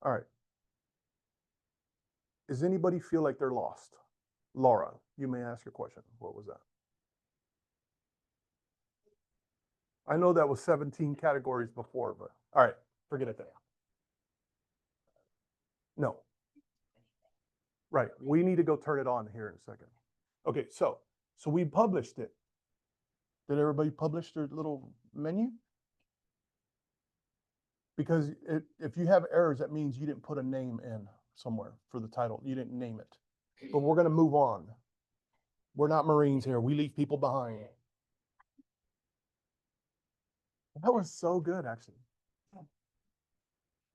All right. Does anybody feel like they're lost? Laura, you may ask your question. What was that? I know that was 17 categories before, but all right, forget it then. No. Right, we need to go turn it on here in a second. Okay, so we published it. Did everybody publish their little menu? Because if you have errors, that means you didn't put a name in somewhere for the title. You didn't name it. But we're gonna move on. We're not Marines here. We leave people behind. That was so good, actually.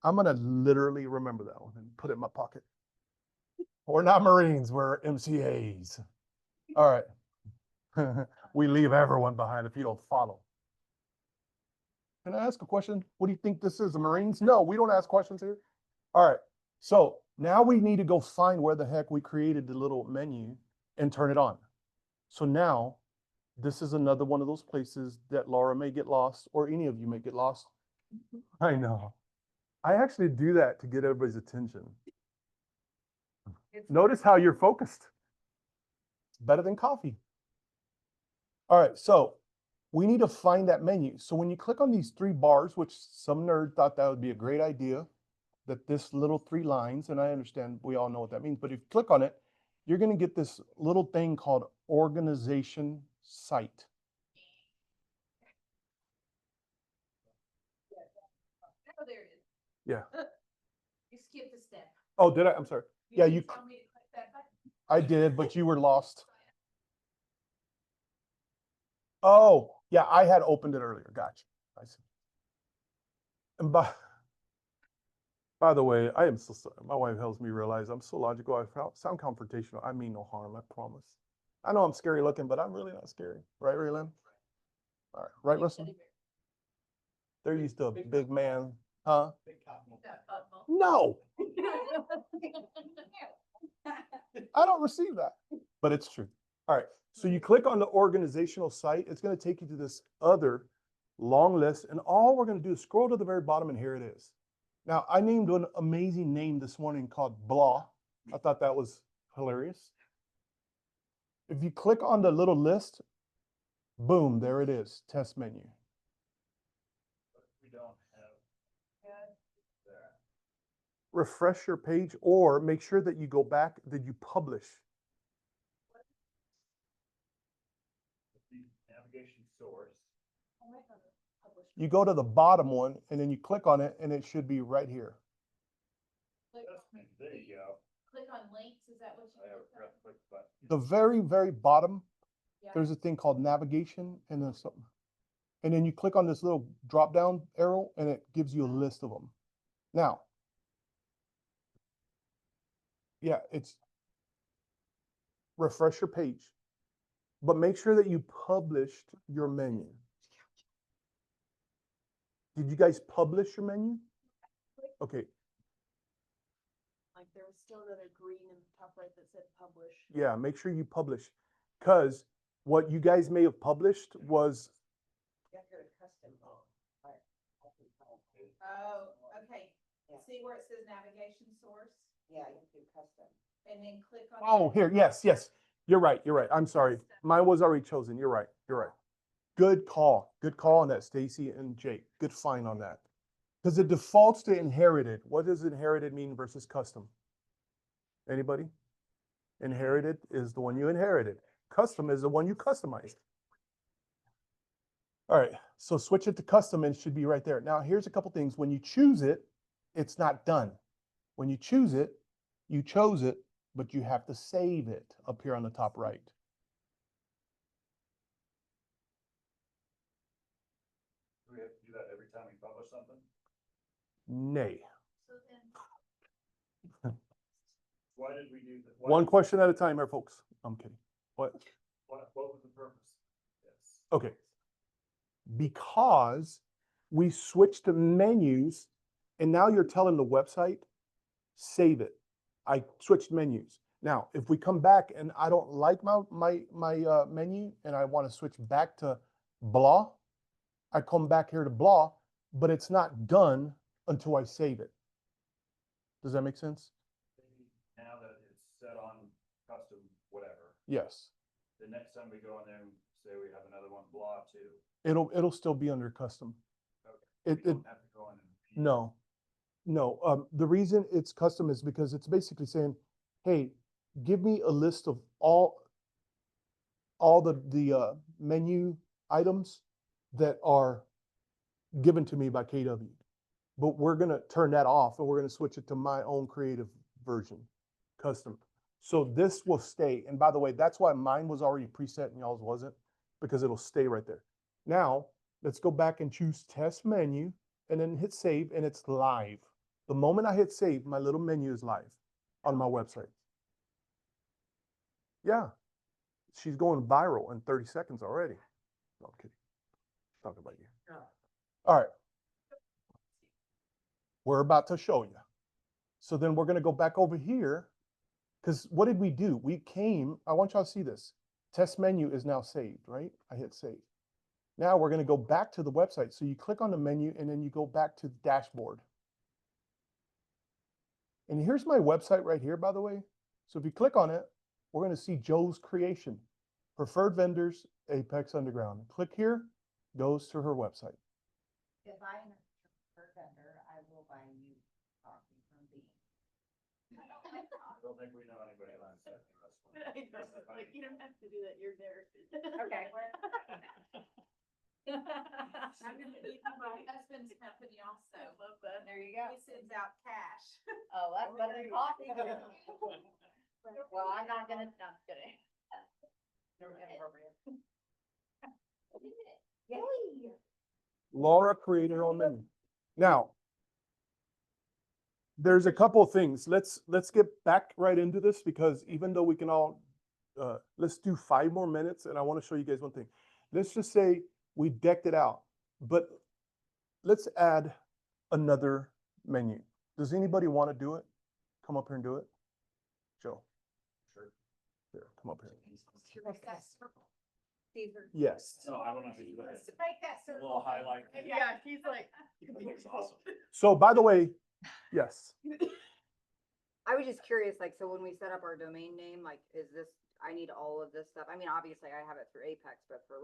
I'm gonna literally remember that one and put it in my pocket. We're not Marines, we're MCAs. All right. We leave everyone behind if you don't follow. Can I ask a question? What do you think this is, the Marines? No, we don't ask questions here. All right, so now we need to go find where the heck we created the little menu and turn it on. So now, this is another one of those places that Laura may get lost, or any of you may get lost. I know. I actually do that to get everybody's attention. Notice how you're focused. It's better than coffee. All right, so we need to find that menu. So when you click on these three bars, which some nerd thought that would be a great idea, that this little 3 lines, and I understand we all know what that means, but if you click on it, you're going to get this little thing called organization site. Oh, there it is. Yeah. You skipped a step. Oh, did I? I'm sorry. Yeah, didn't you, tell me to click that button. I did, but you were lost. Oh, yeah, I had opened it earlier. Gotcha. I see. And by the way, I am so sorry. My wife helps me realize I'm so logical. I sound confrontational. I mean no harm, I promise. I know I'm scary looking, but I'm really not scary. Right, Raylan? All right, right, Russell? They're used to a big man, huh? No, I don't receive that, but it's true. All right, so you click on the organizational site. It's going to take you to this other long list, and all we're going to do is scroll to the very bottom, and here it is. Now, I named an amazing name this morning called Blah. I thought that was hilarious. If you click on the little list, boom, there it is, test menu. But we don't have that. Refresh your page or make sure that you go back, that you publish. The navigation source. You go to the bottom one and then you click on it and it should be right here. Click There you go. on links, is that what you? I have clicked on? a click button. The very, very bottom, Yeah. there's a thing called navigation and then something. And then you click on this little drop down arrow and it gives you a list of them. Now, yeah, it's refresh your page, but make sure that you published your menu. Did you guys publish your menu? Okay, Like there was still another green in the top right that said publish. yeah, make sure you publish. Because what you guys may have published was, You have to go to custom. Alright, I can find it. Oh, okay. Yeah. See where it says navigation source Yeah, you have to do custom. and then click on. oh, that. here, yes, yes. You're right, you're right. I'm sorry. Mine was already chosen. You're right, you're right. Good call. Good call on that, Stacy and Jake. Good find on that. Because it defaults to inherited. What does inherited mean versus custom? Anybody? Inherited is the one you inherited. Custom is the one you customized. All right, so switch it to custom and it should be right there. Now, here's a couple things. When you choose it, it's not done. When you choose it, you chose it, but you have to save it up here on the top right. Do we have to do that every time we publish something? Nay. So then, Why did we do that? One question at a time here, folks. I'm kidding. What? What was the purpose? Yes. Okay. Because we switched to menus and now you're telling the website, save it. I switched menus. Now, if we come back and I don't like my menu and I want to switch back to blah, I come back here to blah, but it's not done until I save it. Does that make sense? Now that it's set on custom whatever, Yes. the next time we go in there and say we have another one, blah too. It'll still be under custom. We It don't have to go in and. repeat. no. No, the reason it's custom is because it's basically saying, hey, give me a list of all the menu items that are given to me by KW. But we're gonna turn that off and we're gonna switch it to my own creative version, custom. So this will stay. And by the way, that's why mine was already preset and y'all's wasn't, because it'll stay right there. Now, let's go back and choose test menu and then hit save and it's live. The moment I hit save, my little menu is live on my website. Yeah, she's going viral in 30 seconds already. No, I'm kidding. Talking about you. All right. We're about to show you. So then we're going to go back over here because what did we do? We came, I want y'all to see this. Test menu is now saved, right? I hit save. Now we're going to go back to the website. So you click on the menu and then you go back to the dashboard. And here's my website right here, by the way. So if you click on it, we're going to see Joe's creation. Preferred vendors, Apex Underground. Click here, goes to her website. If I am a preferred vendor, I will buy you coffee from Bean. I don't think we know anybody like that. I know, like, you don't have to do that, you're there. Okay. I'm gonna give you my husband's company also. I love that. There you go. He sends out cash. Oh, that's better than coffee. Well, I'm not gonna, no, I'm kidding. Yay. Laura created her own menu. Now, there's a couple of things. Let's get back right into this because even though we can all, let's do 5 more minutes and I want to show you guys one thing. Let's just say we decked it out, but let's add another menu. Does anybody want to do it? Come up here and do it. Joe. Sure. Here, come up here. Make that circle. Caesar. Yes. No, I don't know how to do that. Let's make that circle. Little highlight. Yeah, he's like. Looks awesome. So by the way, yes. I was just curious, like, so when we set up our domain name, like, is this, I need all of this stuff? I mean, obviously I have it through Apex, but for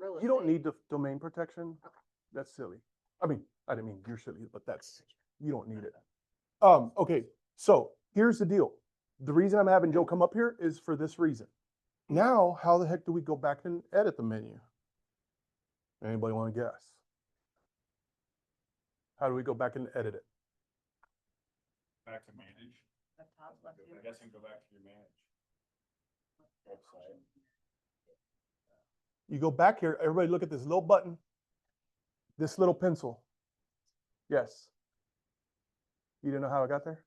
real estate. You don't need the domain protection. Okay. That's silly. I mean, I didn't mean you're silly, but that's, you don't need it. Okay, so here's the deal. The reason I'm having Joe come up here is for this reason. Now, how the heck do we go back and edit the menu? Anybody want to guess? How do we go back and edit it? Back to manage. I'm guessing go back to your manage. Website. You go back here, everybody look at this little button, this little pencil. Yes. You didn't know how I got there?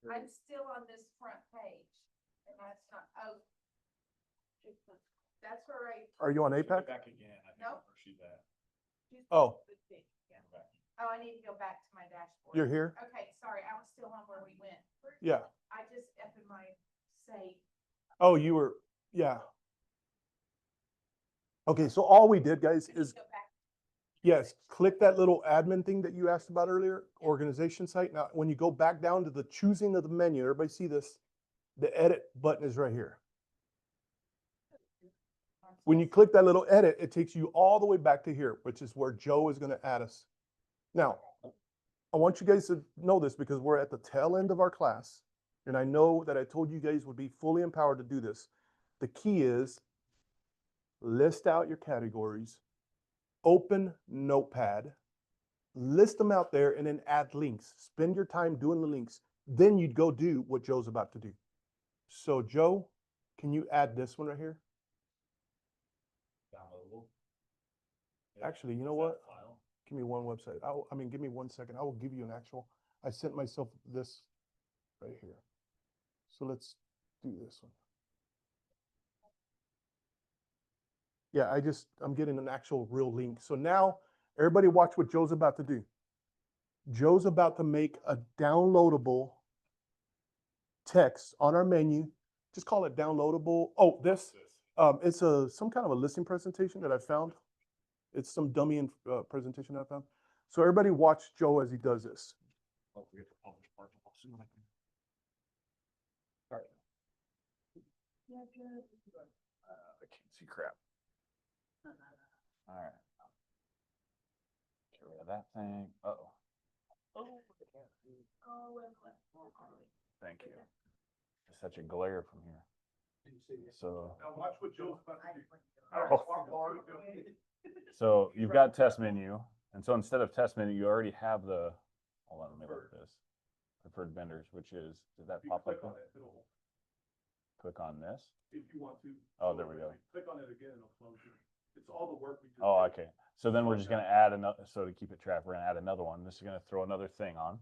I'm still on this front page, and that's not, oh. That's where I, Are you on Go Apex? Back again, I think Nope. where she's at. Oh, yeah. Go back. Oh, I need to go back to my dashboard. you're here? Okay, sorry, I was still on where we went. Yeah. I just up in my save. Oh, you were, yeah. Okay, so all we did, guys, I need is, to go back. yes, click that little admin thing that you asked about earlier, organization site. Now, when you go back down to the choosing of the menu, everybody see this? The edit button is right here. When you click that little edit, it takes you all the way back to here, which is where Joe is going to add us. Now, I want you guys to know this because we're at the tail end of our class. And I know that I told you guys would be fully empowered to do this. The key is list out your categories, open Notepad, list them out there, and then add links. Spend your time doing the links. Then you'd go do what Joe's about to do. So Joe, can you add this one right here? Downloadable. Actually, you know Is that what? file? Give me one website. I mean, give me 1 second. I will give you an actual. I sent myself this right here. So let's do this one. Yeah, I'm getting an actual real link. So now everybody watch what Joe's about to do. Joe's about to make a downloadable text on our menu. Just call it downloadable. Oh, this, it's some kind of a listing presentation that I found. It's some dummy presentation I found. So everybody watch Joe as he does this. Don't forget the published part. Sorry. I can't see crap. All right. Get rid of that thing. Uh-oh. Thank you. It's such a glare from here. So, Now watch what Joe's about to do. so you've got test menu. And so instead of test menu, you already have the, hold on, let me look at this. Preferred vendors, which is, did that pop up? Click on this. If you want to. Oh, there we go. Click on it again, it'll close it. It's all the work we just. Oh, did. okay. So then we're just gonna add another, so to keep it track, we're gonna add another one. This is gonna throw another thing on.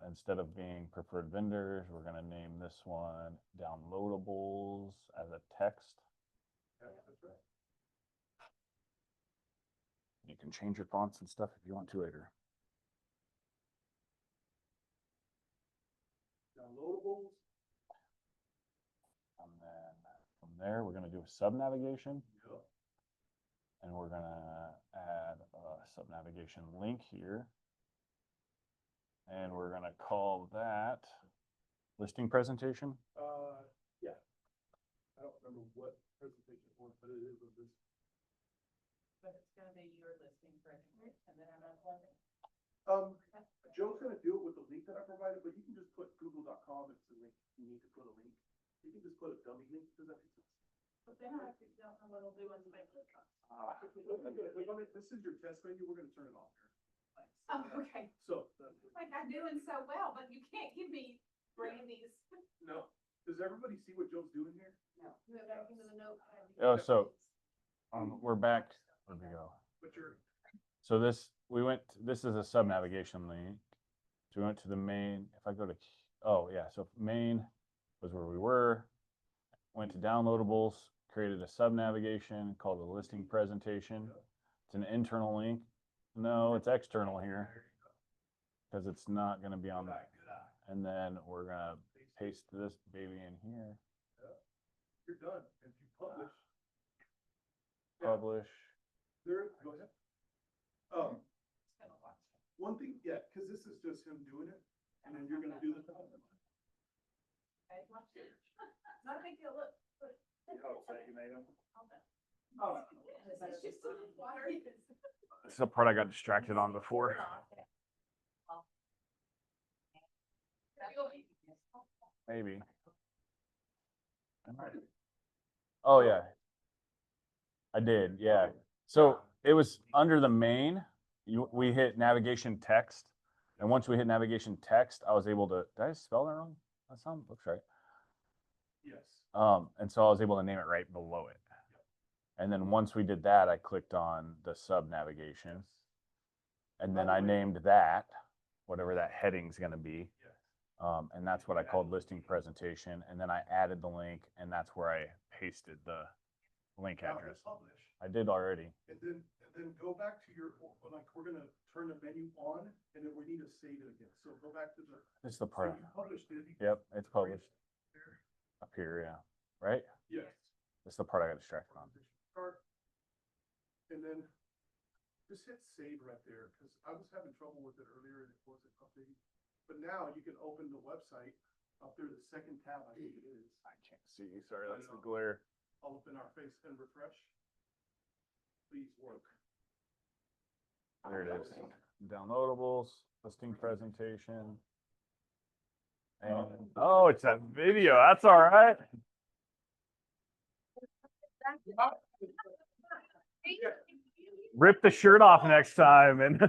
Instead of being preferred vendors, we're gonna name this one downloadables as a text. Yeah, that's right. You can change your fonts and stuff if you want to later. Downloadables. And then from there, we're gonna do a sub navigation. Yep. And we're gonna add a sub navigation link here. And we're gonna call that listing presentation. Yeah. I don't remember what presentation it was, but it is of this. But it's gonna be your listing presentation, and then I'm uploading. Joe's gonna do it with the link that I provided, but you can just put google.com if it's a link. You need to put a link. You can just put a dummy link. Does that make sense? But then I actually don't know what I'll do once I click on. This is your test menu. We're gonna turn it off here. Oh, okay. So, Like I'm doing so well, but you can't give me Brandy's. no, does everybody see what Joe's doing here? Move back into the notepad. Oh, so we're back. Where'd we go? But you're, So this is a sub navigation link. So we went to the main, if I go to, oh yeah, so main was where we were. Went to downloadables, created a sub navigation called a listing presentation. It's an internal link. No, it's external here because it's not gonna be on that. And then we're gonna paste this baby in here, you're done. If you publish, publish. there, go ahead. One thing, yeah, because this is just him doing it, and then you're gonna do the. Okay, watch this. Not a big deal, look. Oh. It's just water. This is the part I got distracted on before. Maybe. Oh, yeah. I did, yeah. So it was under the main, we hit navigation text. And once we hit navigation text, I was able to, did I spell that wrong? That sounds, looks right. Yes. And so I was able to name it right below it. And then once we did that, I clicked on the sub navigation. And then I named that, whatever that heading's gonna be. And that's what I called listing presentation. And then I added the link, and that's where I pasted the link Now hit address. publish, I did already. and then go back to your, like, we're gonna turn the menu on, and then we need to save it again. So go back to the. This is the So part. you published it. you Yep, it's published there. up here, yeah. Right? Yes. This is the part I got distracted on. Start. And then just hit save right there, because I was having trouble with it earlier and it wasn't updating. But now you can open the website up there, the second tab, I think it is, I can't see. Sorry, that's the glare. all up in our face, and refresh. Please work. There it is. Downloadables, listing presentation. And, oh, it's a video. That's all right. Rip the shirt off next time and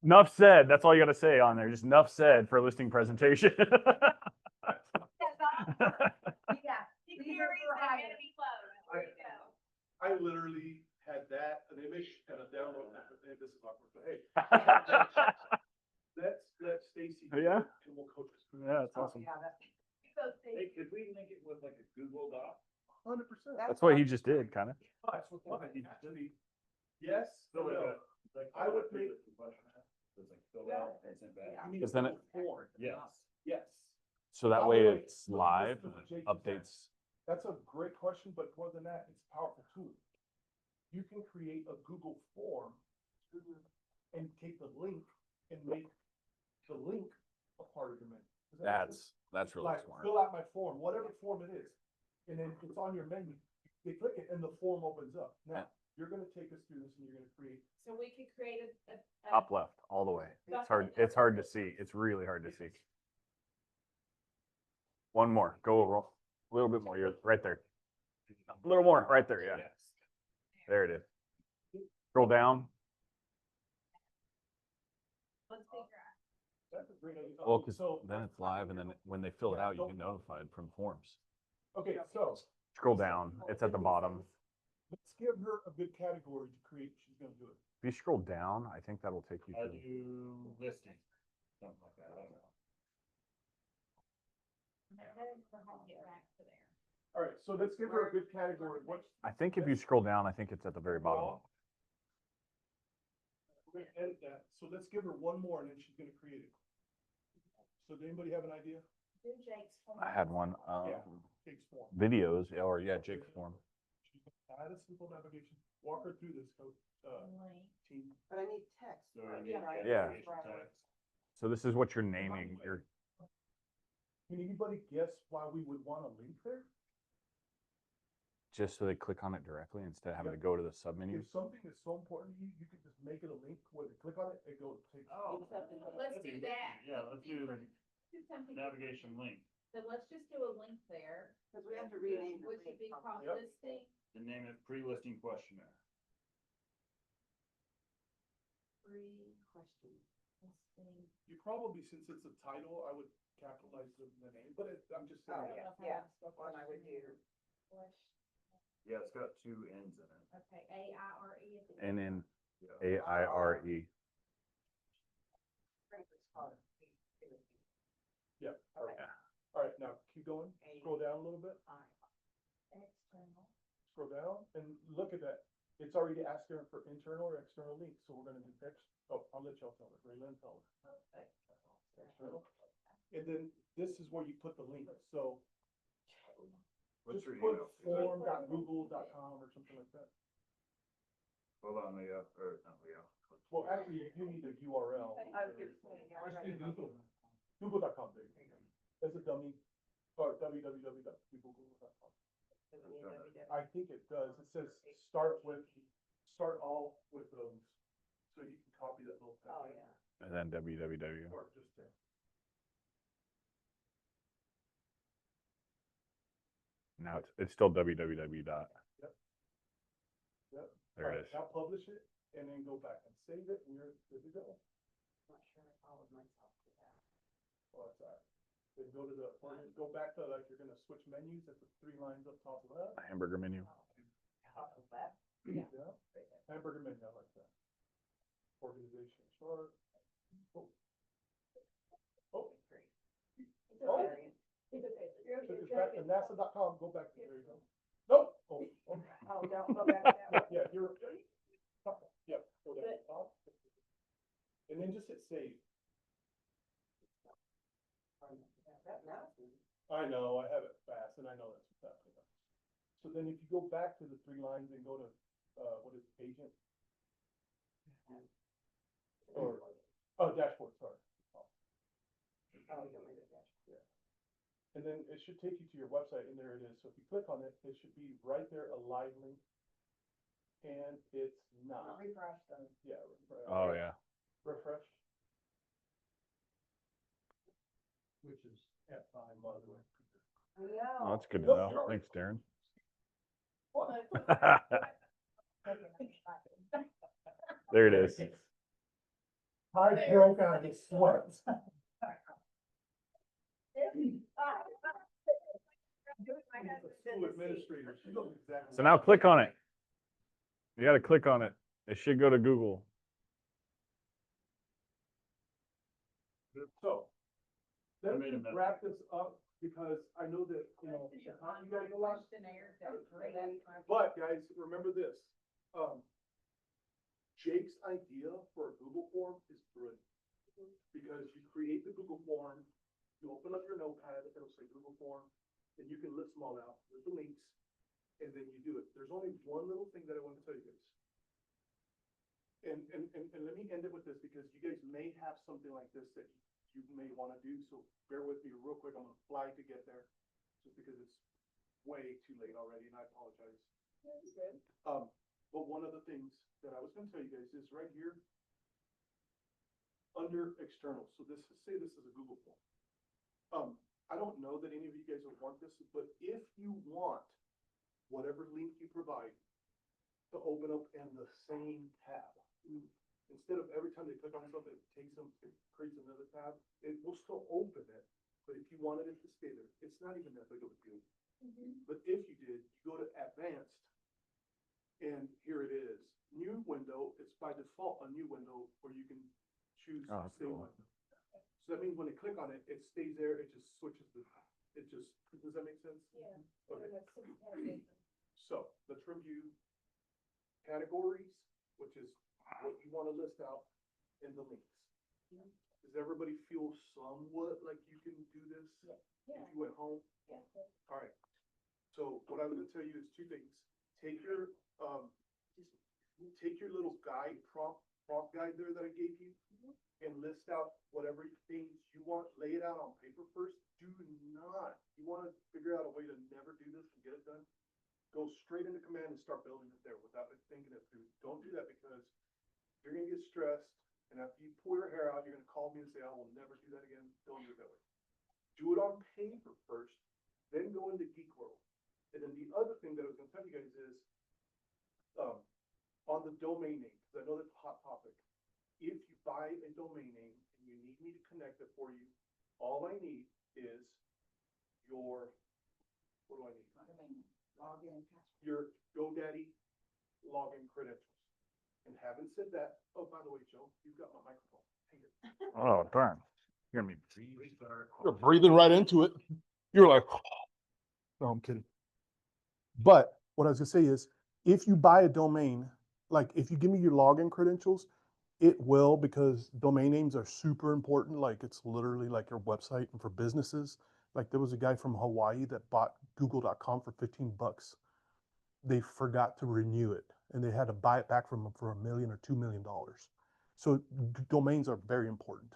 enough said. That's all you gotta say on there. Just enough said for a listing presentation. Yeah, he carries that enemy load. There you go. I literally had that, an image and a download, and this is awkward, but hey, let Stacy. do Yeah. it, And we'll coach us. Yeah, that's awesome. Hey, could we link it with like a Google Doc? 100%. That's what he just did, kind of. Yes, no, no. I would make. Because then it- Yes. Yes. So that By way the way, it's look, live, listen to Jake updates. That's a great question, but more than that, it's a powerful tool. You can create a Google form and take the link and make the link a part of your menu. Does that make sense? That's really Like, smart. fill out my form, whatever form it is, and then it's on your menu. They click it and the form opens up. Now, you're gonna take us through this and you're gonna create. So we could create a. Top left, all the way. It's hard to see. It's really hard to see. One more, go over, a little bit more, you're right there. A little more, right there, yeah. There it is. Scroll down. Let's figure out. That's a great idea. Well, Okay, because so- then it's live and then when they fill it out, you get notified from forms. Okay, so. Scroll down, it's at the bottom. Let's give her a good category to create. She's gonna do it. If you scroll down, I think that'll take you I through. do listing, something like that, I don't know. Get back to there. All right, so let's give her a good category. What? I think if you scroll down, I think it's at the very bottom. We're gonna edit that. So let's give her one more and then she's gonna create it. So does anybody have an idea? Do Jake's form. I had one, Yeah. Jake's form. videos, or yeah, Jake's form. She's gonna add a simple navigation. Walk her through this code, Link. team. But I need text. So I right? need Yeah. Yeah. text. So this is what you're naming your, Can anybody guess why we would want a link there? just so they click on it directly instead of having to go to the submenu. If something is so important to you, you can just make it a link where they click on it, it goes, takes. Oh. Let's do that. Yeah, let's do Do something, navigation link, so let's just do a link there, Cause we have to rename the which would link. be called Yep. listing, and name it pre-listing questionnaire. free Question. listing. You probably, since it's a title, I would capitalize the name, but I'm just Oh, saying. yeah, one I would do. Yeah, it's got two N's in it. Okay, AIRE. at the And end. then AIRE. Franklin's called it. Yeah, all right. Okay. All right, now keep going, scroll down a little bit, External. scroll down, and look at that. It's already asking her for internal or external links, so we're gonna do I'll let y'all tell it, Raylan tell it. External. And then this is where you put the link, so What's just your put email? form.google.com or something like that. Hold on, Leah, or not Leah. Well, actually, you need a URL. I was gonna say, yeah, Just we're do gonna- Google, Google.com, there you go. That's a dummy, or www.google.com. I think it does. It says start all with those. So you can copy that little. Oh, text. yeah. And then www. Or just there. Now it's still www dot. Yep. Yep. There it Alright, is. Now publish it and then go back and save it and you're good to go. I'm not sure I followed myself to that. Well, that's all right. Then go to the, or just go back to like, you're gonna switch menus at the 3 lines up top left. Hamburger menu. Top left. Yeah. Hamburger menu, I like that. Organization chart. Oh. Oh. It's a Oh. variant. Took us back to NASA.com, go back, there you go. Nope. Oh, oh. Oh, don't go back that way. Yeah, you're, yeah, go down the top. And then just hit save. That mouse is- I know, I have it fast and I know that's what's happening. So then if you go back to the 3 lines and go to, what is it, agent? Or, dashboard, sorry. Oh, you want me to dash? And then it should take you to your website and there it is. So if you click on it, it should be right there, a live link. And it's not. Refresh them. Yeah. Oh, yeah. Refresh. Which is F5, by the way. Oh, No. that's good to know. Thanks, Darren. There it is. I broke out in sweats. School administrator, she knows exactly. So now click on it. You gotta click on it. It should go to Google. So, let's made a mess. wrap this up because I know that, you know, you gotta go on. Questionnaire, that's great. But guys, remember this, Jake's idea for a Google form is brilliant. Because you create the Google form, you open up your notepad, it'll say Google form, and you can list them all out with the links, and then you do it. There's only one little thing that I want to tell you guys. And let me end it with this, because you guys may have something like this that you may want to do, so bear with me real quick, I'm gonna fly to get there, just because it's way too late already, and I apologize. But one of the things that I was gonna tell you guys is right here, under external, so this is, say this is a Google form. I don't know that any of you guys would want this, but if you want whatever link you provide to open up in the same tab, instead of every time they click on something, it takes them, it creates another tab, it will still open it, but if you wanted it to stay there, it's not even that big of a deal. But if you did, you go to advanced, and here it is, new window, it's by default a new window where you can choose Oh, to that's stay cool. window. So that means when they click on it, it stays there, it just switches does that make sense? Yeah. Okay. So, let's review categories, which is what you wanna list out, and the links. Does everybody feel somewhat like you can do this? If you went home? Alright, so what I was gonna tell you is two things. Take your little guide, prompt guide there that I gave you, and list out whatever things you want, lay it out on paper first. Do not, you wanna figure out a way to never do this and get it done, go straight into command and start building it there without thinking it through. Don't do that, because you're gonna get stressed, and after you pull your hair out, you're gonna call me and say, I will never do that again. Don't do it that way. Do it on paper first, then go into Geek World. And then the other thing that I was gonna tell you guys is, on the domain name, because I know that's a hot topic. If you buy a domain name and you need me to connect it for you, all I need is your, what do I need? Login password. Your GoDaddy login credentials. And having said that, oh, by the way, Joe, you've got my microphone. Hang it. Oh, darn. You're gonna be. You're breathing right into it. You're like, no, I'm kidding. But what I was gonna say is, if you buy a domain, like if you give me your login credentials, it will, because domain names are super important. Like it's literally like your website, and for businesses, like there was a guy from Hawaii that bought google.com for $15. They forgot to renew it, and they had to buy it back from him for $1 million or $2 million. So domains are very important.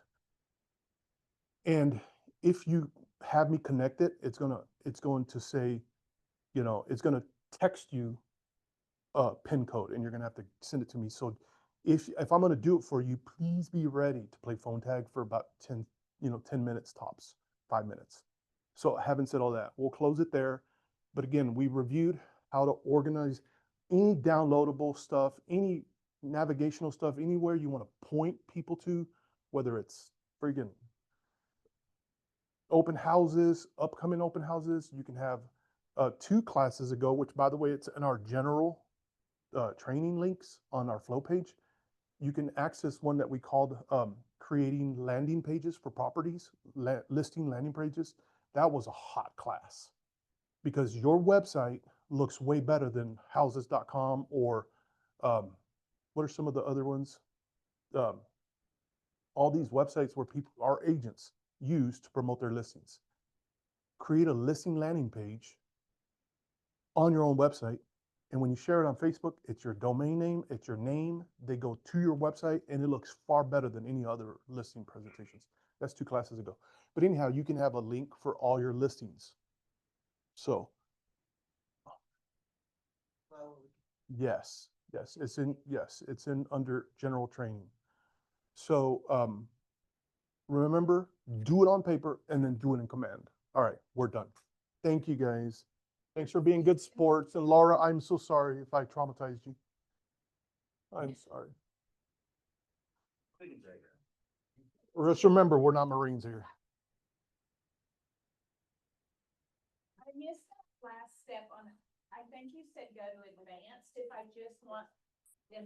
And if you have me connect it, it's going to say, it's going to text you a PIN code, and you're going to have to send it to me. So if I'm going to do it for you, please be ready to play phone tag for about 10 minutes tops, 5 minutes. So having said all that, we'll close it there. But again, we reviewed how to organize any downloadable stuff, any navigational stuff, anywhere you want to point people to, whether it's friggin' open houses, upcoming open houses. You can have 2 classes ago, which by the way, it's in our general training links on our flow page. You can access one that we called creating landing pages for properties, listing landing pages. That was a hot class, because your website looks way better than houses.com or what are some of the other ones? All these websites where our agents use to promote their listings. Create a listing landing page on your own website, and when you share it on Facebook, it's your domain name, it's your name, they go to your website, and it looks far better than any other listing presentations. That's 2 classes ago. But anyhow, you can have a link for all your listings. So yes, it's in under general training. So remember, do it on paper and then do it in command. All right, we're done. Thank you, guys. Thanks for being good sports. And Laura, I'm so sorry if I traumatized you. I'm sorry. Just remember, we're not Marines here. I missed that last step on, I think you said go to advanced if I just want, if